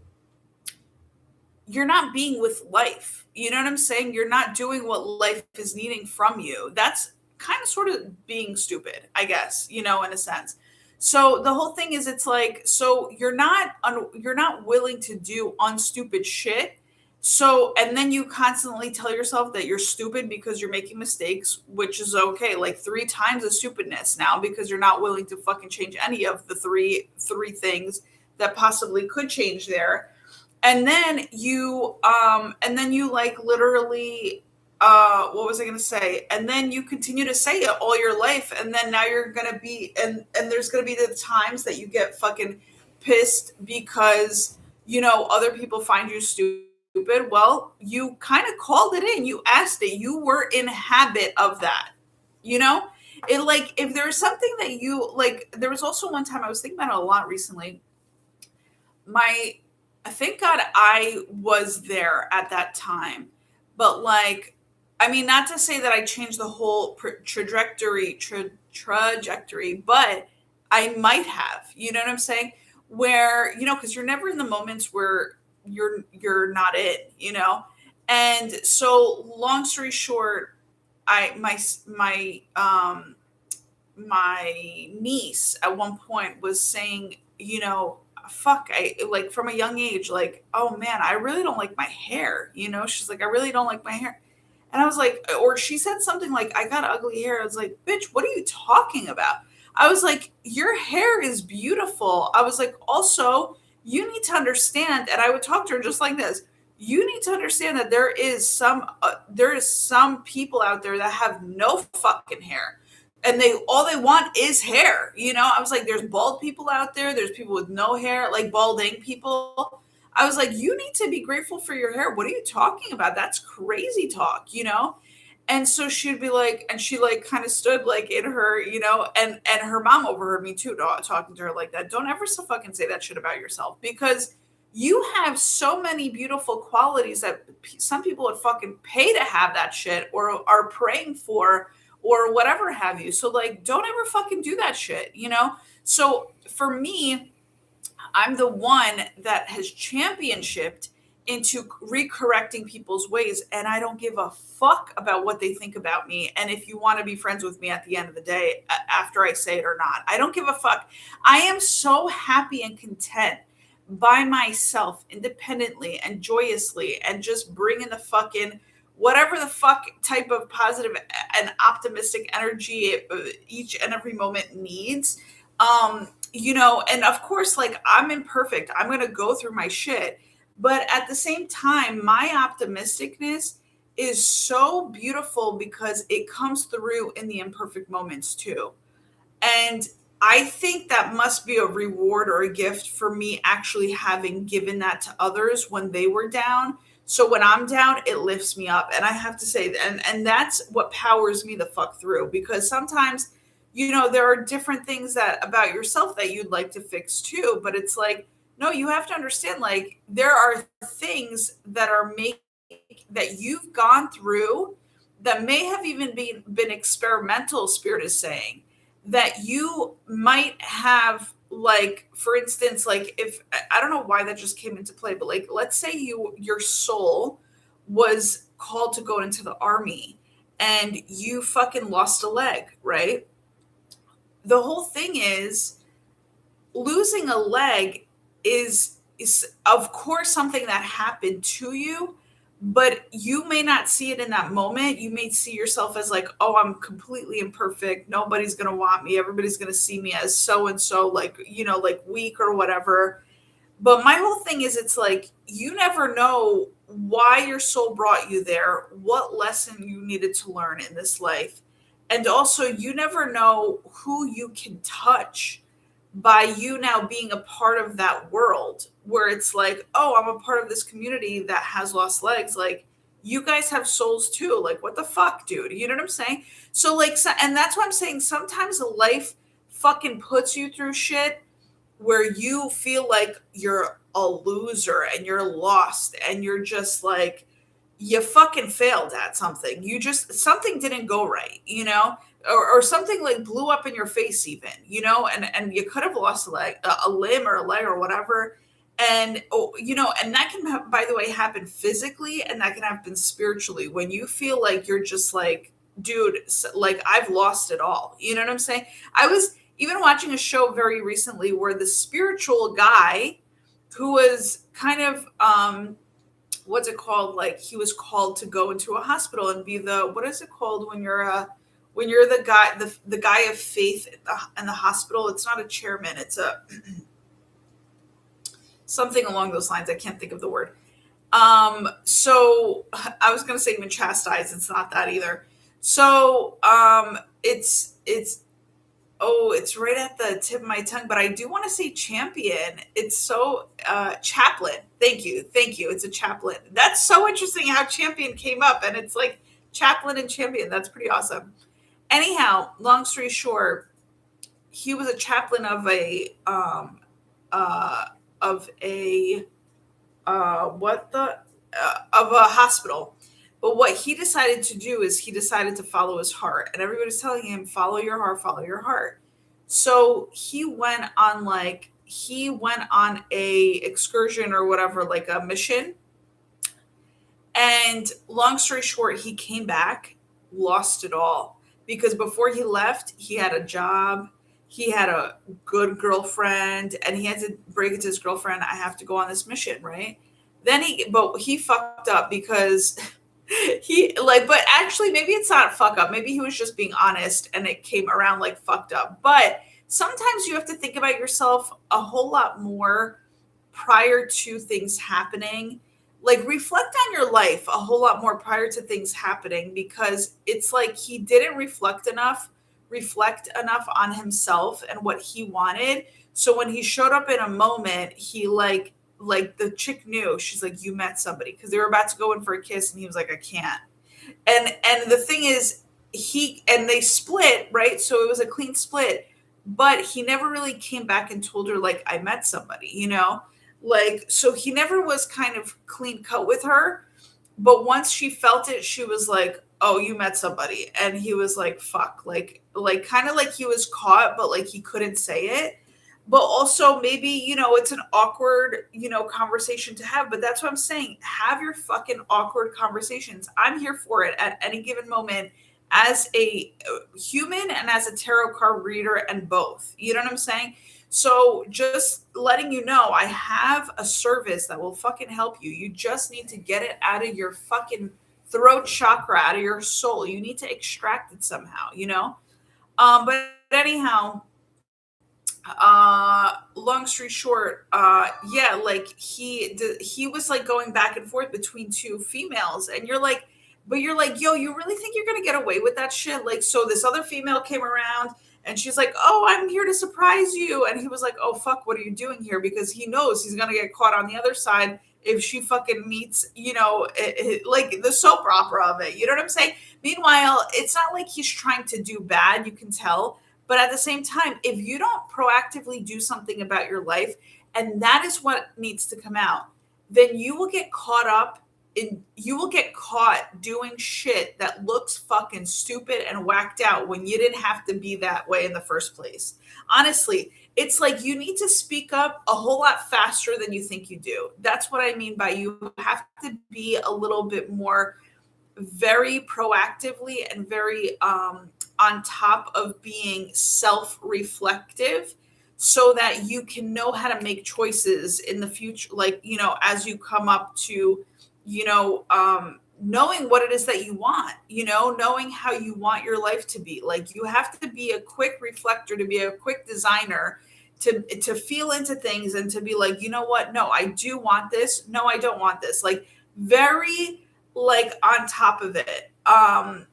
Speaker 1: you're not being with life. You know what I'm saying? You're not doing what life is needing from you. That's kind of sort of being stupid, I guess, you know, in a sense. So the whole thing is, it's like, so you're not willing to do unstupid shit. So, and then you constantly tell yourself that you're stupid because you're making mistakes, which is okay. Like 3 times the stupidness now, because you're not willing to fucking change any of the three things that possibly could change there. And then you like literally, what was I going to say? And then you continue to say it all your life. And then now you're going to be, and there's going to be the times that you get fucking pissed because, you know, other people find you stupid. Well, you kind of called it in, you asked it, you were in habit of that, you know? It, like, if there's something that you, like, there was also one time I was thinking about it a lot recently. Thank God I was there at that time. But like, I mean, not to say that I changed the whole trajectory, but I might have, you know what I'm saying? Where, you know, because you're never in the moments where you're not it, you know? And so long story short, my niece at one point was saying, you know, fuck, I like from a young age, like, oh man, I really don't like my hair, you know? She's like, I really don't like my hair. And I was like, or she said something like, I got ugly hair. I was like, bitch, what are you talking about? I was like, your hair is beautiful. I was like, also, you need to understand, and I would talk to her just like this. You need to understand that there is some people out there that have no fucking hair. And all they want is hair. You know, I was like, there's bald people out there. There's people with no hair, like balding people. I was like, you need to be grateful for your hair. What are you talking about? That's crazy talk, you know? And so she'd be like, and she like kind of stood like in her, you know, and her mom overheard me too, talking to her like that. Don't ever so fucking say that shit about yourself, because you have so many beautiful qualities that some people would fucking pay to have that shit, or are praying for, or whatever have you. So like, don't ever fucking do that shit, you know? So for me, I'm the one that has championshiped into recorrecting people's ways. And I don't give a fuck about what they think about me. And if you want to be friends with me at the end of the day, after I say it or not, I don't give a fuck. I am so happy and content by myself independently and joyously and just bring in the fucking whatever the fuck type of positive and optimistic energy each and every moment needs. And of course, like, I'm imperfect. I'm going to go through my shit. But at the same time, my optimisticness is so beautiful because it comes through in the imperfect moments too. And I think that must be a reward or a gift for me actually having given that to others when they were down. So when I'm down, it lifts me up. And I have to say, and that's what powers me the fuck through, because sometimes, there are different things that about yourself that you'd like to fix too. But it's like, no, you have to understand, like, there are things that are making that you've gone through that may have even been experimental, spirit is saying, that you might have, like, for instance, like, if I don't know why that just came into play, but like, let's say your soul was called to go into the army and you fucking lost a leg, right? The whole thing is, losing a leg is of course something that happened to you, but you may not see it in that moment. You may see yourself as like, oh, I'm completely imperfect, nobody's going to want me, everybody's going to see me as so and so, like, like weak or whatever. But my whole thing is, it's like, you never know why your soul brought you there, what lesson you needed to learn in this life. And also, you never know who you can touch by you now being a part of that world, where it's like, oh, I'm a part of this community that has lost legs. Like, you guys have souls too. Like, what the fuck, dude? You know what I'm saying? So, like, and that's what I'm saying. Sometimes life fucking puts you through shit where you feel like you're a loser and you're lost and you're just like, you fucking failed at something. Something didn't go right, or something like blew up in your face even, and you could have lost a limb or a leg or whatever. And, and that can, by the way, happen physically, and that can happen spiritually when you feel like you're just like, dude, like, I've lost it all. You know what I'm saying? I was even watching a show very recently where the spiritual guy who was kind of, what's it called? Like, he was called to go into a hospital and be what is it called when you're the guy, the guy of faith in the hospital? It's not a chairman. It's a something along those lines. I can't think of the word. So I was going to say even chastise. It's not that either. So, it's right at the tip of my tongue, but I do want to say champion. It's so, chaplain. Thank you. It's a chaplain. That's so interesting how champion came up, and it's like chaplain and champion. That's pretty awesome. Anyhow, long story short, he was a chaplain of a hospital. But what he decided to do is he decided to follow his heart, and everybody's telling him, follow your heart, follow your heart. So he went on a excursion or whatever, like a mission. And long story short, he came back, lost it all, because before he left, he had a job, he had a good girlfriend, and he had to break it to his girlfriend, I have to go on this mission, right? But he fucked up because but actually maybe it's not a fuck up. Maybe he was just being honest and it came around like fucked up. But sometimes you have to think about yourself a whole lot more prior to things happening. Like, reflect on your life a whole lot more prior to things happening, because it's like he didn't reflect enough on himself and what he wanted. So when he showed up in a moment, he like the chick knew. She's like, you met somebody, because they were about to go in for a kiss and he was like, I can't. And the thing is, they split, right? So it was a clean split, but he never really came back and told her, like, I met somebody, like, so he never was kind of clean cut with her. But once she felt it, she was like, oh, you met somebody. And he was like, fuck, like kind of like he was caught, but like he couldn't say it. But also maybe, it's an awkward, conversation to have. But that's what I'm saying. Have your fucking awkward conversations. I'm here for it at any given moment as a human and as a tarot card reader, and both. You know what I'm saying? So just letting you know, I have a service that will fucking help you. You just need to get it out of your fucking throat chakra, out of your soul. You need to extract it somehow, you know? But anyhow, long story short, yeah, like he was like going back and forth between two females, and you're like, but you're like, yo, you really think you're gonna get away with that shit? Like, so this other female came around and she's like, oh, I'm here to surprise you, and he was like, oh fuck, what are you doing here? Because he knows he's gonna get caught on the other side if she fucking meets, you know, like the soap opera of it, you know what I'm saying? Meanwhile, it's not like he's trying to do bad, you can tell, but at the same time, if you don't proactively do something about your life, and that is what needs to come out, then you will get caught up you will get caught doing shit that looks fucking stupid and whacked out when you didn't have to be that way in the first place. Honestly, it's like you need to speak up a whole lot faster than you think you do. That's what I mean by you have to be a little bit more very proactively and very on top of being self-reflective so that you can know how to make choices in the future, like, you know, as you come up to, you know, knowing what it is that you want, you know, knowing how you want your life to be. Like, you have to be a quick reflector, to be a quick designer, to feel into things and to be like, you know what, no, I do want this, no, I don't want this, like very like on top of it. And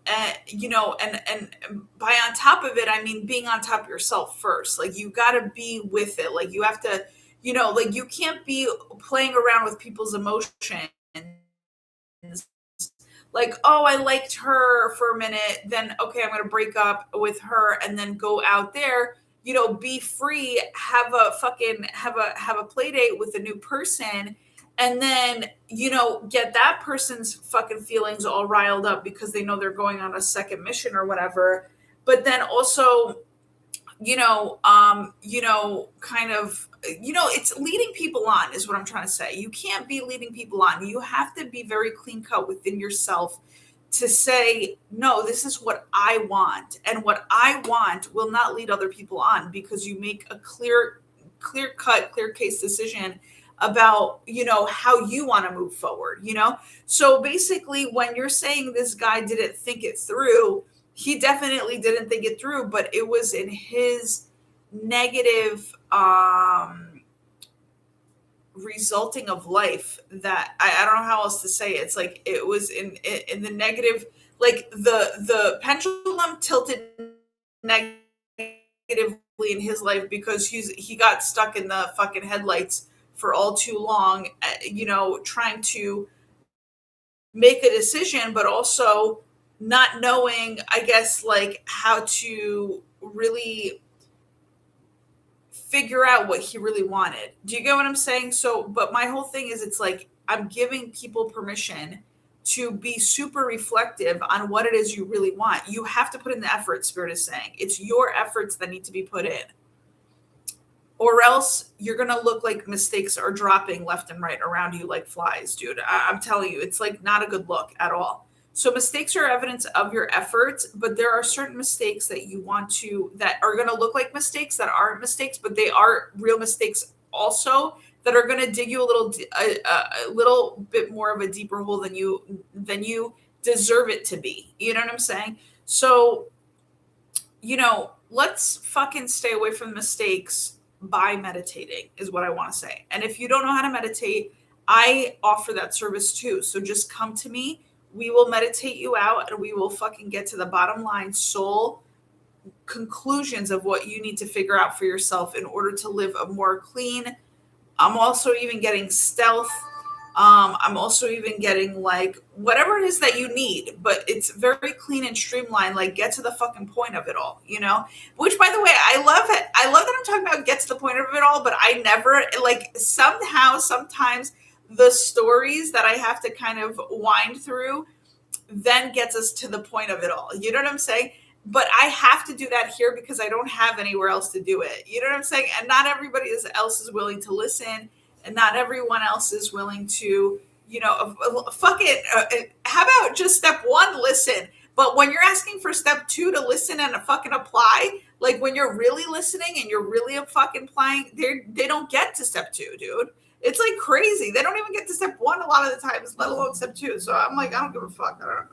Speaker 1: you know, and by on top of it, I mean being on top of yourself first. Like, you got to be with it. Like, you have to, you know, like, you can't be playing around with people's emotions. Like, oh, I liked her for a minute, then okay, I'm going to break up with her and then go out there, you know, be free, have a fucking have a play date with a new person, and then, you know, get that person's fucking feelings all riled up because they know they're going on a second mission or whatever. But then also, you know, kind of, you know, it's leading people on is what I'm trying to say. You can't be leading people on. You have to be very clean cut within yourself to say, no, this is what I want. And what I want will not lead other people on, because you make a clear cut, clear case decision about, you know, how you want to move forward, you know? So basically, when you're saying this guy didn't think it through, he definitely didn't think it through, but it was in his negative resulting of life that I don't know how else to say it. It's like it was in the negative, like the pendulum tilted negatively in his life because he got stuck in the fucking headlights for all too long, you know, trying to make a decision, but also not knowing, I guess, like how to really figure out what he really wanted. Do you get what I'm saying? So, but my whole thing is, it's like I'm giving people permission to be super reflective on what it is you really want. You have to put in the effort, Spirit is saying. It's your efforts that need to be put in. Or else you're going to look like mistakes are dropping left and right around you like flies, dude. I'm telling you, it's like not a good look at all. So mistakes are evidence of your efforts, but there are certain mistakes that you want to, that are going to look like mistakes that aren't mistakes, but they are real mistakes also, that are going to dig you a little bit more of a deeper hole than you deserve it to be. You know what I'm saying? So, you know, let's fucking stay away from mistakes by meditating is what I want to say. And if you don't know how to meditate, I offer that service too. So just come to me. We will meditate you out and we will fucking get to the bottom line soul conclusions of what you need to figure out for yourself in order to live a more clean. I'm also even getting stealth. I'm also even getting like whatever it is that you need, but it's very clean and streamlined. Like, get to the fucking point of it all, you know? Which, by the way, I love it. I love that I'm talking about get to the point of it all, but I never, like, somehow, sometimes the stories that I have to kind of wind through then gets us to the point of it all. You know what I'm saying? But I have to do that here because I don't have anywhere else to do it. You know what I'm saying? And not everybody else is willing to listen. And not everyone else is willing to, you know, fuck it. How about just step one, listen. But when you're asking for step 2 to listen and to fucking apply, like when you're really listening and you're really fucking applying, they don't get to step 2, dude. It's like crazy. They don't even get to step 1 a lot of the times, let alone step 2. So I'm like, I don't give a fuck. I don't know.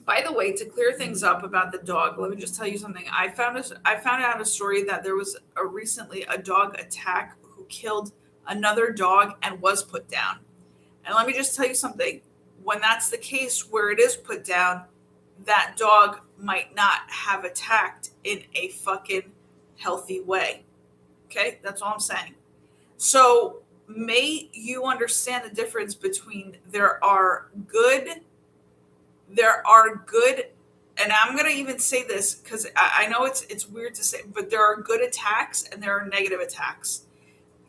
Speaker 1: By the way, to clear things up about the dog, let me just tell you something. I found out a story that there was recently a dog attack who killed another dog and was put down. And let me just tell you something. When that's the case where it is put down, that dog might not have attacked in a fucking healthy way. Okay? That's all I'm saying. So may you understand the difference between there are good, and I'm going to even say this because I know it's weird to say, but there are good attacks and there are negative attacks.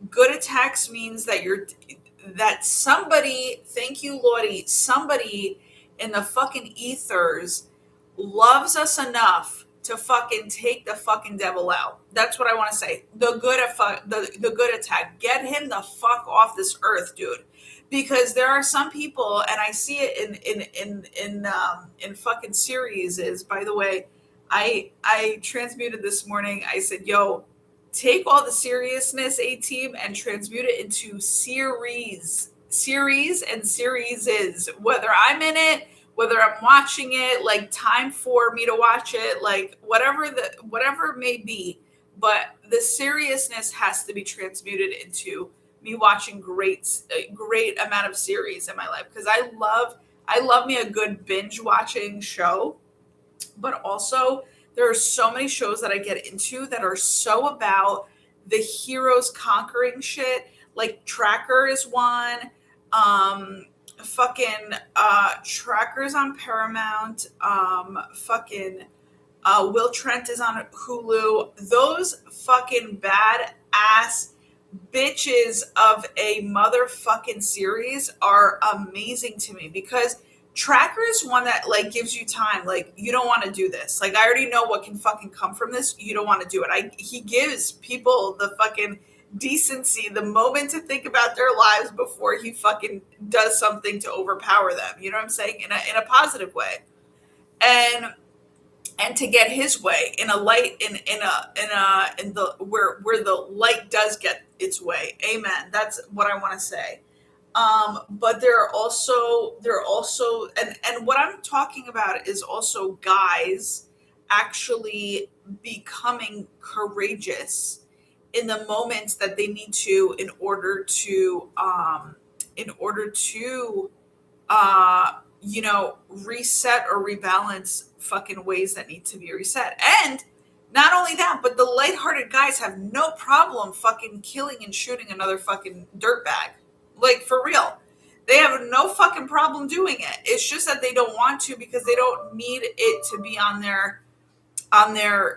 Speaker 1: Good attacks means that somebody, thank you, Lordy, somebody in the fucking ethers loves us enough to fucking take the fucking devil out. That's what I want to say. The good attack. Get him the fuck off this earth, dude. Because there are some people, and I see it in fucking series. Is, by the way, I transmuted this morning. I said, yo, take all the seriousness, A-team, and transmute it into series and series. Whether I'm in it, whether I'm watching it, like time for me to watch it, like whatever it may be, but the seriousness has to be transmuted into me watching great amount of series in my life, because I love me a good binge watching show, but also there are so many shows that I get into that are so about the heroes conquering shit. Like Tracker is one. Tracker's on Paramount. Will Trent is on Hulu. Those fucking badass bitches of a motherfucking series are amazing to me, because Tracker is one that like gives you time. Like, you don't want to do this. Like, I already know what can fucking come from this. You don't want to do it. He gives people the fucking decency, the moment to think about their lives before he fucking does something to overpower them. You know what I'm saying? In a positive way. And to get his way in a light, in the where the light does get its way. Amen. That's what I want to say. But there are also, and what I'm talking about is also guys actually becoming courageous in the moments that they need to, in order to reset or rebalance fucking ways that need to be reset. And not only that, but the lighthearted guys have no problem fucking killing and shooting another fucking dirtbag. Like, for real. They have no fucking problem doing it. It's just that they don't want to, because they don't need it to be on their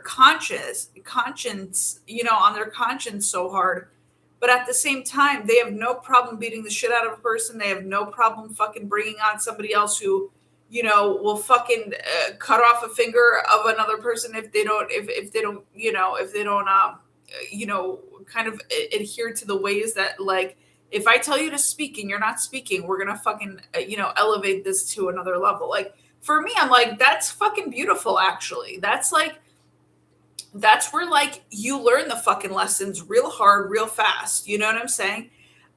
Speaker 1: conscience, on their conscience so hard. But at the same time, they have no problem beating the shit out of a person. They have no problem fucking bringing on somebody else who, will fucking cut off a finger of another person if they don't kind of adhere to the ways that, like, if I tell you to speak and you're not speaking, we're gonna fucking elevate this to another level. Like, for me, I'm like, that's fucking beautiful. Actually, that's where, like, you learn the fucking lessons real hard, real fast. You know what I'm saying?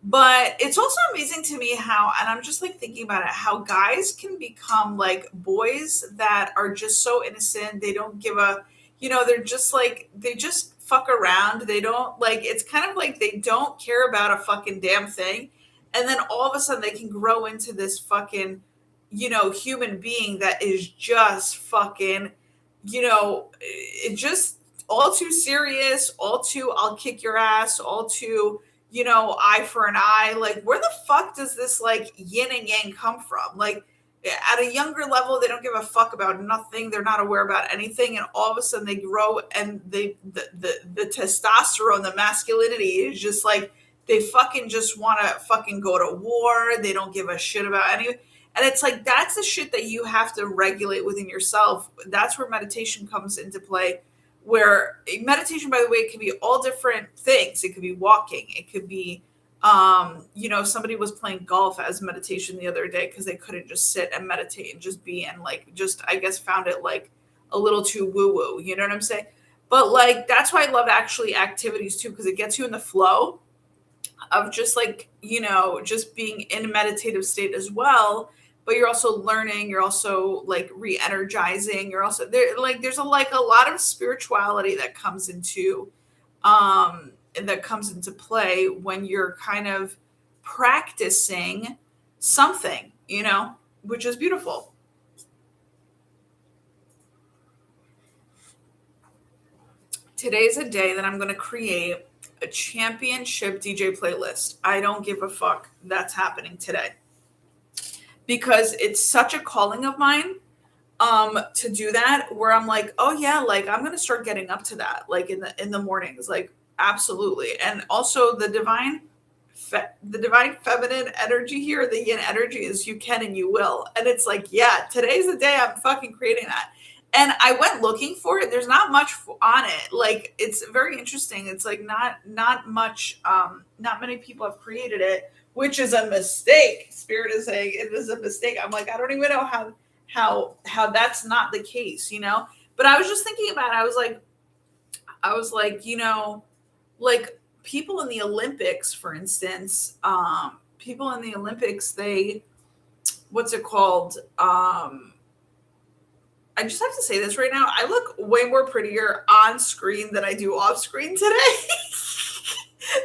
Speaker 1: But it's also amazing to me how, and I'm just like thinking about it, how guys can become like boys that are just so innocent. They don't give a, they're just like, they just fuck around. They don't, like, it's kind of like they don't care about a fucking damn thing. And then all of a sudden they can grow into this fucking, human being that is just fucking, it just all too serious, all too, I'll kick your ass, all too, eye for an eye. Like, where the fuck does this like yin and yang come from? Like, at a younger level, they don't give a fuck about nothing. They're not aware about anything. And all of a sudden they grow, and the testosterone, the masculinity is just like, they fucking just want to fucking go to war. They don't give a shit about anything. And it's like, that's the shit that you have to regulate within yourself. That's where meditation comes into play. Where meditation, by the way, it can be all different things. It could be walking. It could be, Somebody was playing golf as meditation the other day because they couldn't just sit and meditate and just be, and like just I guess found it like a little too woo woo, you know what I'm saying? But like that's why I love actually activities too, because it gets you in the flow of just like, just being in a meditative state as well. But you're also learning, you're also like re-energizing, you're also there, like there's a lot of spirituality that comes into play when you're kind of practicing something, which is beautiful. Today's a day that I'm going to create a championship DJ playlist. I don't give a fuck. That's happening today because it's such a calling of mine to do that, where I'm like, oh yeah, like I'm going to start getting up to that, like in the mornings, like absolutely. And also the divine feminine energy here, the yin energy is you can and you will. And it's like, yeah, today's the day I'm fucking creating that. And I went looking for it. There's not much on it. Like, it's very interesting. It's like not much, not many people have created it, which is a mistake. Spirit is saying it is a mistake. I'm like, I don't even know how that's not the case, But I was just thinking about it. I was like, like people in the Olympics, for instance, people in the Olympics, they, what's it called? I just have to say this right now. I look way more prettier on screen than I do off screen today.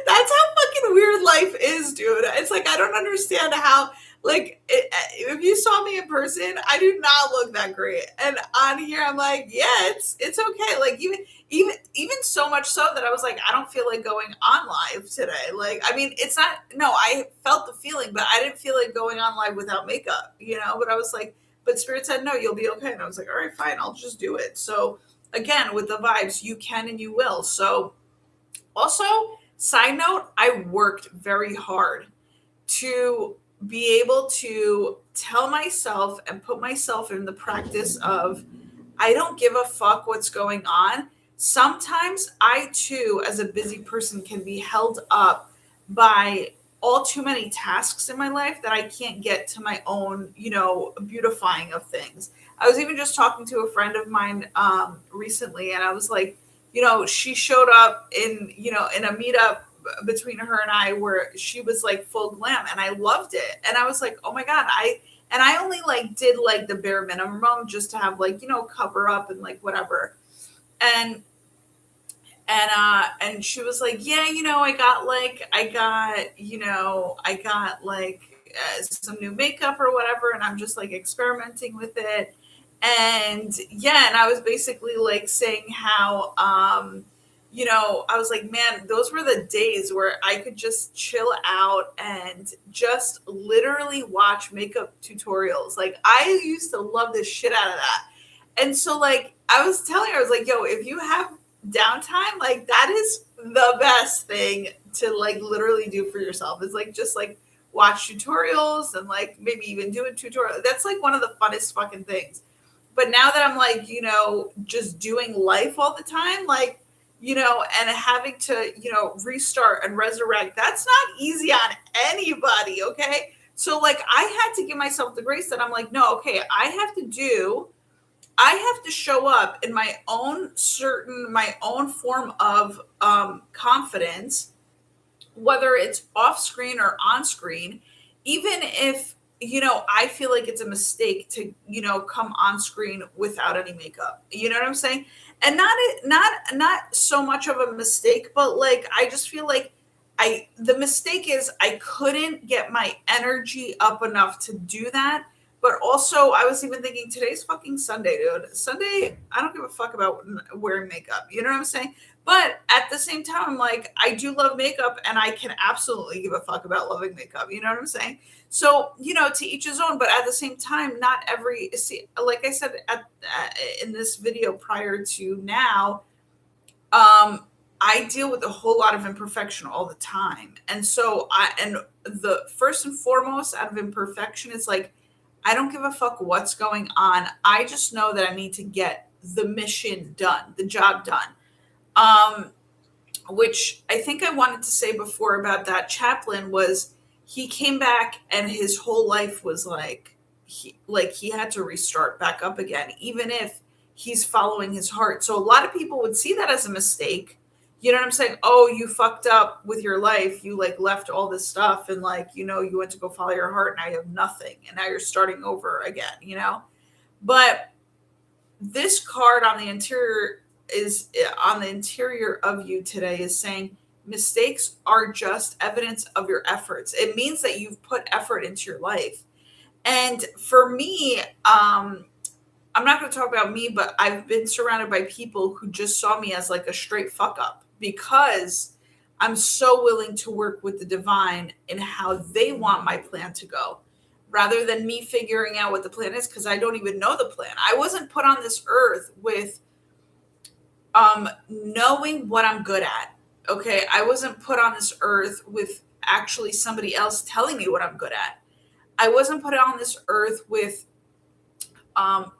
Speaker 1: That's how fucking weird life is, dude. It's like, I don't understand how, like, if you saw me in person, I do not look that great. And on here, I'm like, yeah, it's okay. Like, even so much so that I was like, I don't feel like going on live today. Like, I mean, it's not, no, I felt the feeling, but I didn't feel like going on live without makeup, but I was like, but Spirit said, no, you'll be okay. And I was like, all right, fine, I'll just do it. So again, with the vibes, you can and you will. So also, side note, I worked very hard to be able to tell myself and put myself in the practice of, I don't give a fuck what's going on. Sometimes I too, as a busy person, can be held up by all too many tasks in my life that I can't get to my own, beautifying of things. I was even just talking to a friend of mine recently, and I was like, she showed up in a meetup between her and I where she was like full glam, and I loved it. And I was like, oh my God, I only like did like the bare minimum just to have like, cover up and like whatever. And she was like, yeah, I got like some new makeup or whatever. And I'm just like experimenting with it. And yeah, and I was basically like saying how, I was like, man, those were the days where I could just chill out and just literally watch makeup tutorials. Like, I used to love the shit out of that. And so like, I was telling her, I was like, yo, if you have downtime, like that is the best thing to like literally do for yourself, is like just like watch tutorials and like maybe even do a tutorial. That's like one of the funnest fucking things. But now that I'm like, just doing life all the time, like, and having to, restart and resurrect, that's not easy on anybody. Okay. So like I had to give myself the grace that I'm like, no, okay, I have to show up in my own form of confidence, whether it's off screen or on screen, even if, I feel like it's a mistake to, come on screen without any makeup. You know what I'm saying? And not so much of a mistake, but like, I just feel like the mistake is I couldn't get my energy up enough to do that. But also, I was even thinking, today's fucking Sunday, dude. Sunday, I don't give a fuck about wearing makeup. You know what I'm saying? But at the same time, I'm like, I do love makeup, and I can absolutely give a fuck about loving makeup. You know what I'm saying? So, to each his own. But at the same time, not every, see, like I said in this video prior to now, I deal with a whole lot of imperfection all the time. And so the first and foremost out of imperfection is like, I don't give a fuck what's going on. I just know that I need to get the mission done, the job done. which I think I wanted to say before about that chaplain, was he came back and his whole life was he had to restart back up again, even if he's following his heart. So a lot of people would see that as a mistake. You know what I'm saying? Oh, you fucked up with your life. You like left all this stuff and like, you went to go follow your heart. Now you have nothing. And now you're starting over again. But this card on the interior of you today is saying mistakes are just evidence of your efforts. It means that you've put effort into your life. And for me, I'm not going to talk about me, but I've been surrounded by people who just saw me as like a straight fuck up because I'm so willing to work with the divine in how they want my plan to go rather than me figuring out what the plan is, because I don't even know the plan. I wasn't put on this earth with knowing what I'm good at. Okay. I wasn't put on this earth with actually somebody else telling me what I'm good at. I wasn't put on this earth with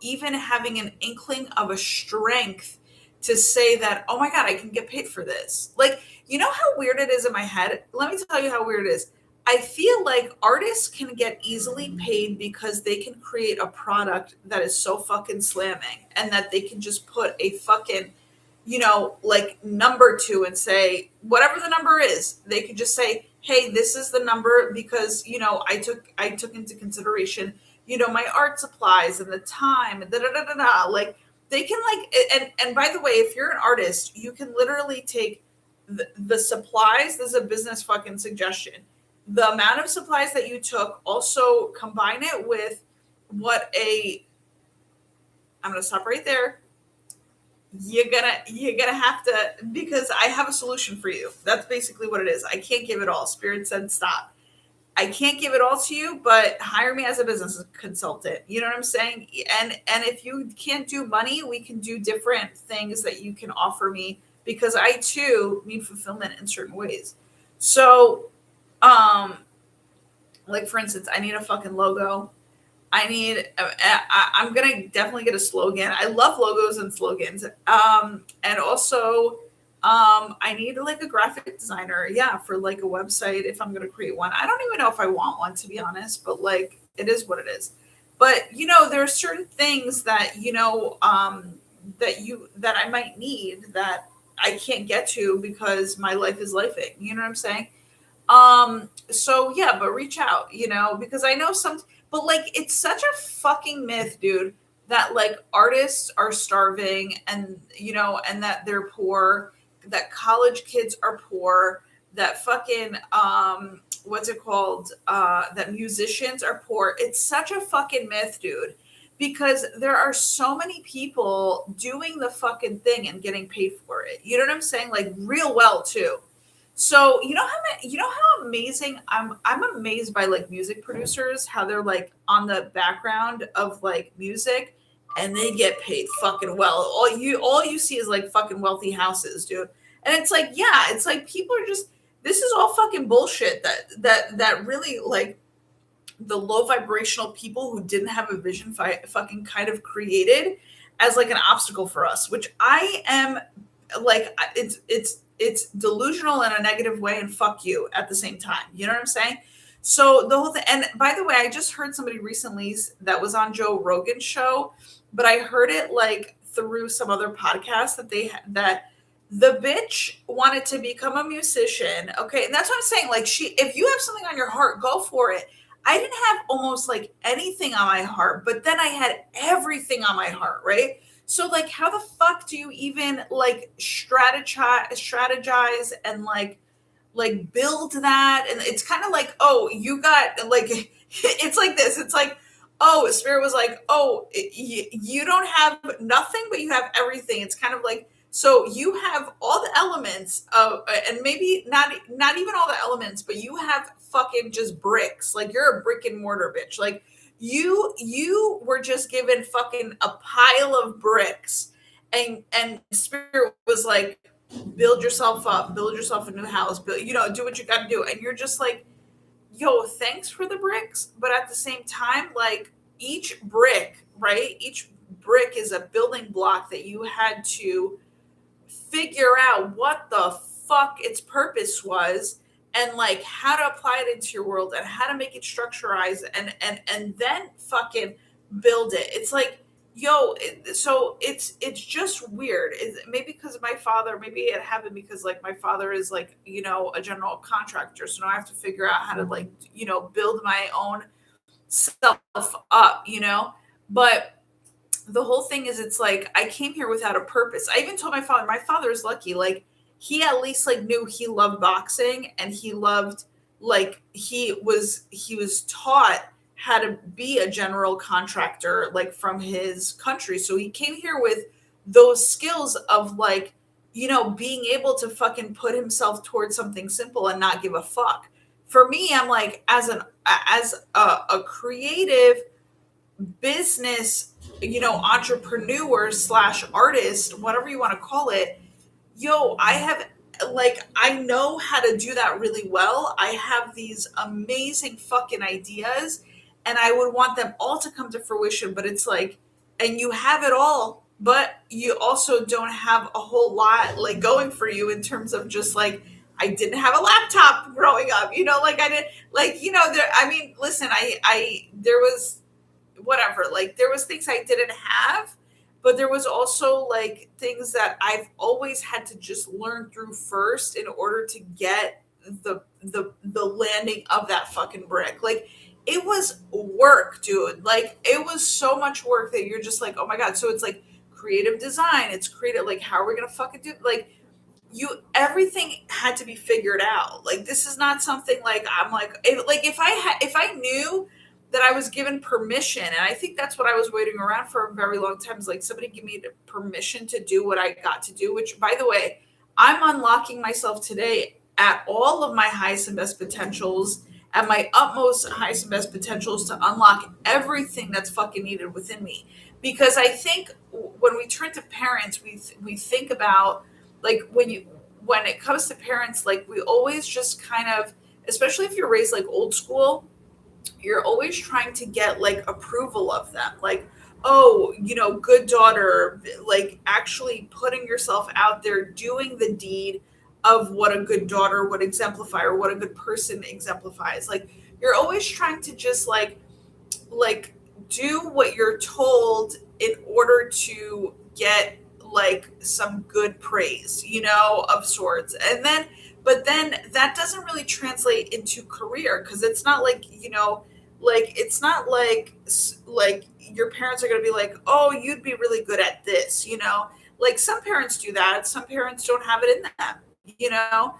Speaker 1: even having an inkling of a strength to say that, oh my God, I can get paid for this. Like, you know how weird it is in my head? Let me tell you how weird it is. I feel like artists can get easily paid because they can create a product that is so fucking slamming and that they can just put a fucking, like number to and say, whatever the number is, they could just say, hey, this is the number because, I took into consideration my art supplies and the time and like they can and by the way, if you're an artist, you can literally take the supplies. This is a business fucking suggestion. The amount of supplies that you took, also combine it with I'm going to stop right there. You're gonna have to, because I have a solution for you. That's basically what it is. I can't give it all. Spirit said stop. I can't give it all to you, but hire me as a business consultant. You know what I'm saying? And if you can't do money, we can do different things that you can offer me, because I too need fulfillment in certain ways. So, like for instance, I need a fucking logo. I'm going to definitely get a slogan. I love logos and slogans. And also, I need like a graphic designer. Yeah. For like a website, if I'm going to create one. I don't even know if I want one, to be honest, but like, it is what it is. But, there are certain things that, that I might need that I can't get to because my life is lifing. You know what I'm saying? So yeah, but reach out, because I know but like, it's such a fucking myth, dude, that like artists are starving and, and that they're poor, that college kids are poor, that fucking, what's it called? That musicians are poor. It's such a fucking myth, dude, because there are so many people doing the fucking thing and getting paid for it. You know what I'm saying? Like real well too. So how amazing I'm amazed by like music producers, how they're like on the background of like music and they get paid fucking well. All you see is like fucking wealthy houses, dude. And it's like, yeah, it's like people are just, this is all fucking bullshit that really like the low vibrational people who didn't have a vision fucking kind of created as like an obstacle for us, which I am like, it's delusional in a negative way and fuck you at the same time. You know what I'm saying? So the whole thing, and by the way, I just heard somebody recently that was on Joe Rogan's show, but I heard it like through some other podcast that the bitch wanted to become a musician. Okay. And that's what I'm saying. Like if you have something on your heart, go for it. I didn't have almost like anything on my heart, but then I had everything on my heart. Right. So like, how the fuck do you even like strategize and like build that? And it's kind of like, oh, you got like, it's like this. It's like, oh, Spirit was like, oh, you don't have nothing, but you have everything. It's kind of like, so you have all the elements of, and maybe not even all the elements, but you have fucking just bricks. Like you're a brick and mortar bitch. Like you were just given fucking a pile of bricks, and Spirit was like, build yourself up, build yourself a new house, do what you got to do. And you're just like, yo, thanks for the bricks. But at the same time, like each brick, right? Each brick is a building block that you had to figure out what the fuck its purpose was, and like how to apply it into your world and how to make it structurized, and then fucking build it. It's like, yo, so it's just weird. Maybe because of my father, maybe it happened because like my father is like, you know, a general contractor, so now I have to figure out how to like, you know, build my own self up, you know. But the whole thing is, it's like I came here without a purpose. I even told my father is lucky, like he at least like knew he loved boxing, and he loved, like he was taught how to be a general contractor like from his country, so he came here with those skills of like, you know, being able to fucking put himself towards something simple and not give a fuck. For me, I'm like, as a creative business, you know, entrepreneur slash artist, whatever you want to call it, yo, I have, like, I know how to do that really well. I have these amazing fucking ideas, and I would want them all to come to fruition. But it's like, and you have it all, but you also don't have a whole lot like going for you in terms of just like, I didn't have a laptop growing up, you know, like I did, like, you know, there, I mean, listen, there was whatever, like there was things I didn't have, but there was also like things that I've always had to just learn through first in order to get the landing of that fucking brick. Like it was work, dude. Like it was so much work that you're just like, oh my god. So it's like creative design, it's creative, like how are we gonna fucking do, like, you, everything had to be figured out. Like this is not something like I'm like, if I knew that I was given permission, and I think that's what I was waiting around for a very long time, is like somebody give me the permission to do what I got to do, which by the way, I'm unlocking myself today at all of my highest and best potentials, at my utmost highest and best potentials, to unlock everything that's fucking needed within me. Because I think when we turn to parents, we think about, like, when it comes to parents, like we always just kind of, especially if you're raised like old school, you're always trying to get like approval of them, like, oh, you know, good daughter, like actually putting yourself out there, doing the deed of what a good daughter would exemplify, or what a good person exemplifies. Like you're always trying to just like do what you're told in order to get like some good praise, you know, of sorts. And then, but then that doesn't really translate into career, because it's not like, you know, like it's not like your parents are going to be like, oh, you'd be really good at this, you know. Like some parents do that, some parents don't have it in them, you know.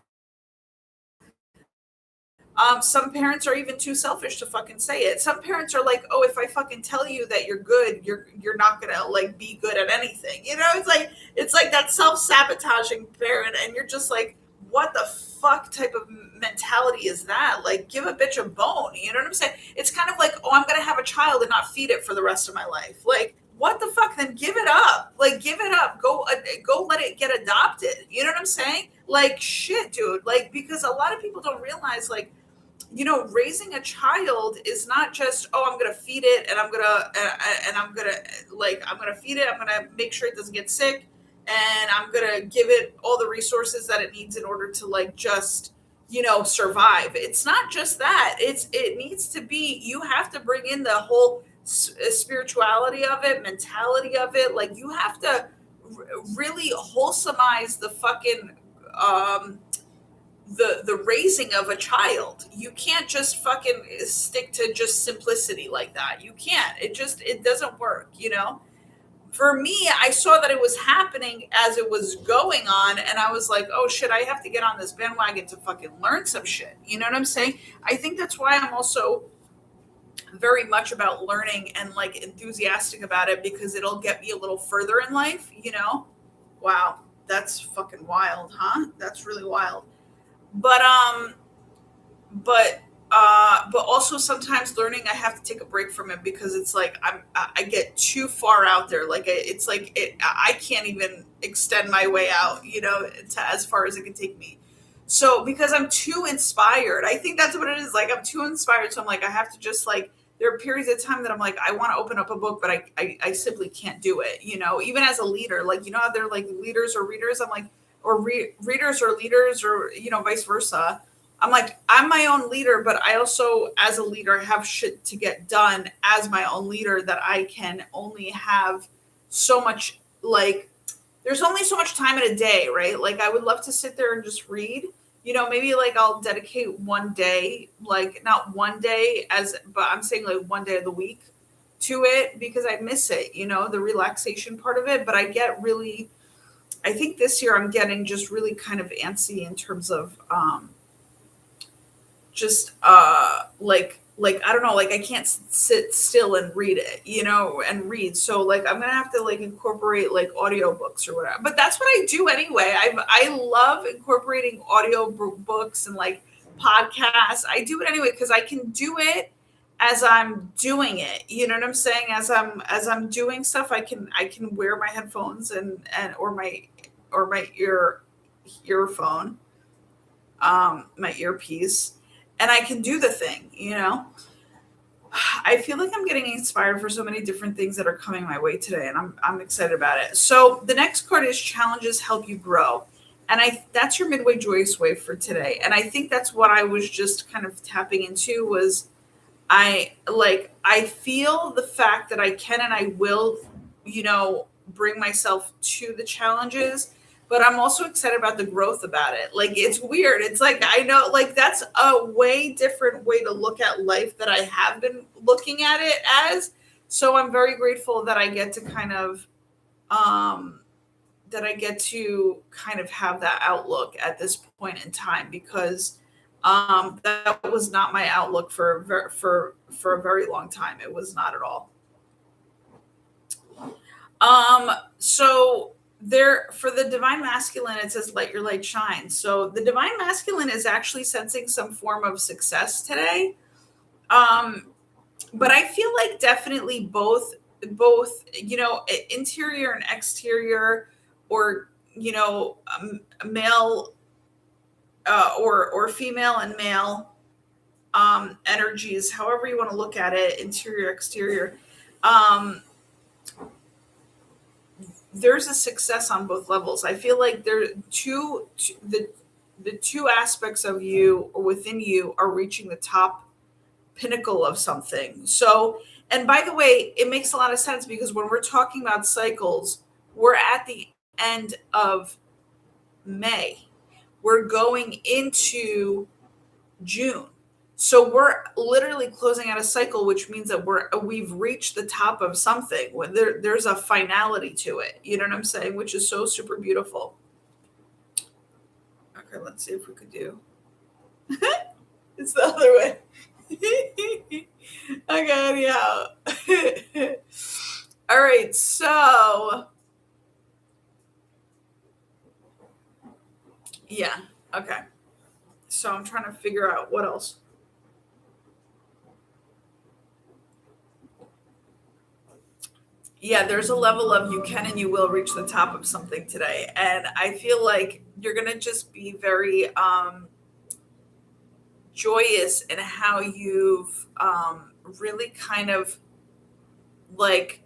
Speaker 1: Some parents are even too selfish to fucking say it. Some parents are like, "Oh, if I fucking tell you that you're good, you're not gonna like be good at anything." You know, it's like that self-sabotaging parent, and you're just like, "What the fuck type of mentality is that?" Like, give a bitch a bone. You know what I'm saying? It's kind of like, "Oh, I'm gonna have a child and not feed it for the rest of my life." Like, what the fuck? Then give it up. Like, give it up. Go let it get adopted. You know what I'm saying? Like, shit, dude. Like, because a lot of people don't realize, like, you know, raising a child is not just, oh, I'm going to feed it, and I'm going to like, I'm going to feed it. I'm going to make sure it doesn't get sick, and I'm going to give it all the resources that it needs in order to like, just, you know, survive. It's not just that. It needs to be, you have to bring in the whole spirituality of it, mentality of it. Like you have to really wholesomeize the fucking, the raising of a child. You can't just fucking stick to just simplicity like that. You can't. It doesn't work, you know? For me, I saw that it was happening as it was going on, and I was like, oh shit, I have to get on this bandwagon to fucking learn some shit. You know what I'm saying? I think that's why I'm also very much about learning and like enthusiastic about it, because it'll get me a little further in life, you know? Wow, that's fucking wild, huh? That's really wild. But but also sometimes learning, I have to take a break from it, because it's like I get too far out there. Like it's like I can't even extend my way out, you know, to as far as it can take me. So because I'm too inspired, I think that's what it is. Like I'm too inspired, so I'm like, I have to just like, there are periods of time that I'm like, I want to open up a book, but I simply can't do it. You know, even as a leader, like, you know how they're like leaders or readers, I'm like, or readers or leaders or, vice versa. I'm like, I'm my own leader, but I also, as a leader, have shit to get done as my own leader that I can only have so much, like, there's only so much time in a day, right? Like, I would love to sit there and just read, maybe like I'll dedicate one day, like not one day but I'm saying like one day of the week to it because I miss it, the relaxation part of it. But I think this year I'm getting just really kind of antsy in terms of, just like I don't know, like I can't sit still and read it, and read. So like I'm gonna have to like incorporate like audiobooks or whatever. But that's what I do anyway. I love incorporating audio books and like podcasts. I do it anyway because I can do it as I'm doing it. You know what I'm saying? As I'm doing stuff, I can wear my headphones and or my earphone, my earpiece, and I can do the thing, I feel like I'm getting inspired for so many different things that are coming my way today, and I'm excited about it. So the next card is challenges help you grow. And that's your midway joyous wave for today. And I think that's what I was just kind of tapping into was I feel the fact that I can and I will, bring myself to the challenges, but I'm also excited about the growth about it. Like, it's weird. It's like, I know, like, that's a way different way to look at life that I have been looking at it as. So I'm very grateful that I get to kind of, have that outlook at this point in time, because that was not my outlook for a very long time. It was not at all. So there, for the divine masculine, it says, let your light shine. So the divine masculine is actually sensing some form of success today. But I feel like definitely both, interior and exterior, or, male, or female and male, energies, however you want to look at it, interior, exterior, there's a success on both levels. I feel like the two aspects of you or within you are reaching the top pinnacle of something. So, and by the way, it makes a lot of sense because when we're talking about cycles, we're at the end of May. We're going into June. So we're literally closing out a cycle, which means that we've reached the top of something. When there's a finality to it. You know what I'm saying? Which is so super beautiful. Okay, let's see if we could do. It's the other way. Okay, yeah. All right, so yeah, okay. So I'm trying to figure out what else. Yeah, there's a level of you can and you will reach the top of something today. And I feel like you're going to just be very joyous in how you've really kind of like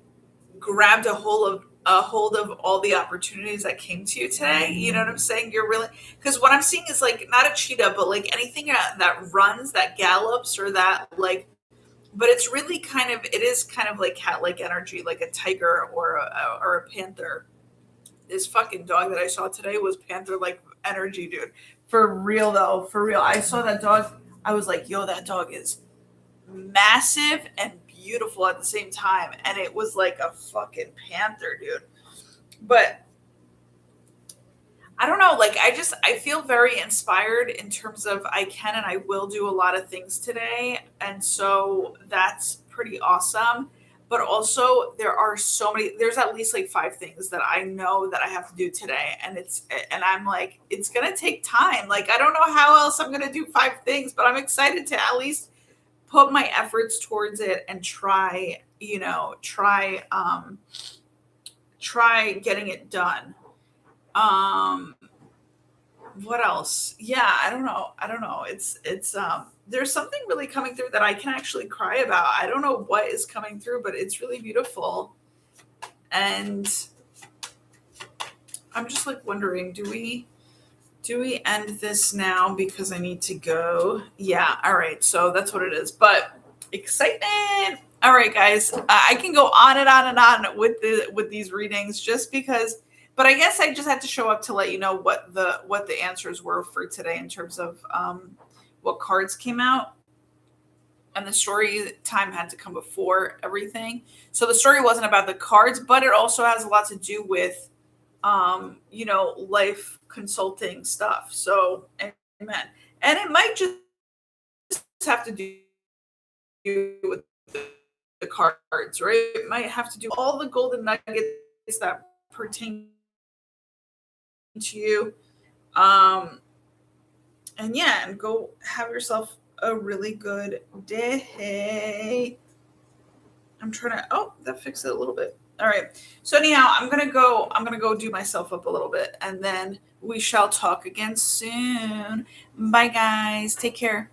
Speaker 1: grabbed a hold of all the opportunities that came to you today. You know what I'm saying? You're really, because what I'm seeing is like not a cheetah, but like anything that runs, that gallops, or that like, but it's really kind of, it is kind of like cat-like energy, like a tiger or a panther. This fucking dog that I saw today was panther-like energy, dude. For real though, for real. I saw that dog. I was like, yo, that dog is massive and beautiful at the same time. And it was like a fucking panther, dude. But I don't know, like I feel very inspired in terms of I can and I will do a lot of things today. And so that's pretty awesome. But also there's at least like 5 things that I know that I have to do today. And I'm like, it's going to take time. Like, I don't know how else I'm going to do 5 things, but I'm excited to at least put my efforts towards it and try getting it done. What else? Yeah, I don't know. It's there's something really coming through that I can actually cry about. I don't know what is coming through, but it's really beautiful. And I'm just like wondering, do we end this now because I need to go? Yeah, all right. So that's what it is. But excitement. All right, guys. I can go on and on and on with these readings just because, but I guess I just had to show up to let you know what the answers were for today in terms of what cards came out. And the story time had to come before everything. So the story wasn't about the cards, but it also has a lot to do with life consulting stuff. So, amen. And it might just have to do with the cards, right? It might have to do all the golden nuggets that pertain to you. And yeah, and go have yourself a really good day. I'm trying to, oh, that fixed it a little bit. All right. So anyhow, I'm going to go do myself up a little bit, and then we shall talk again soon. Bye guys. Take care.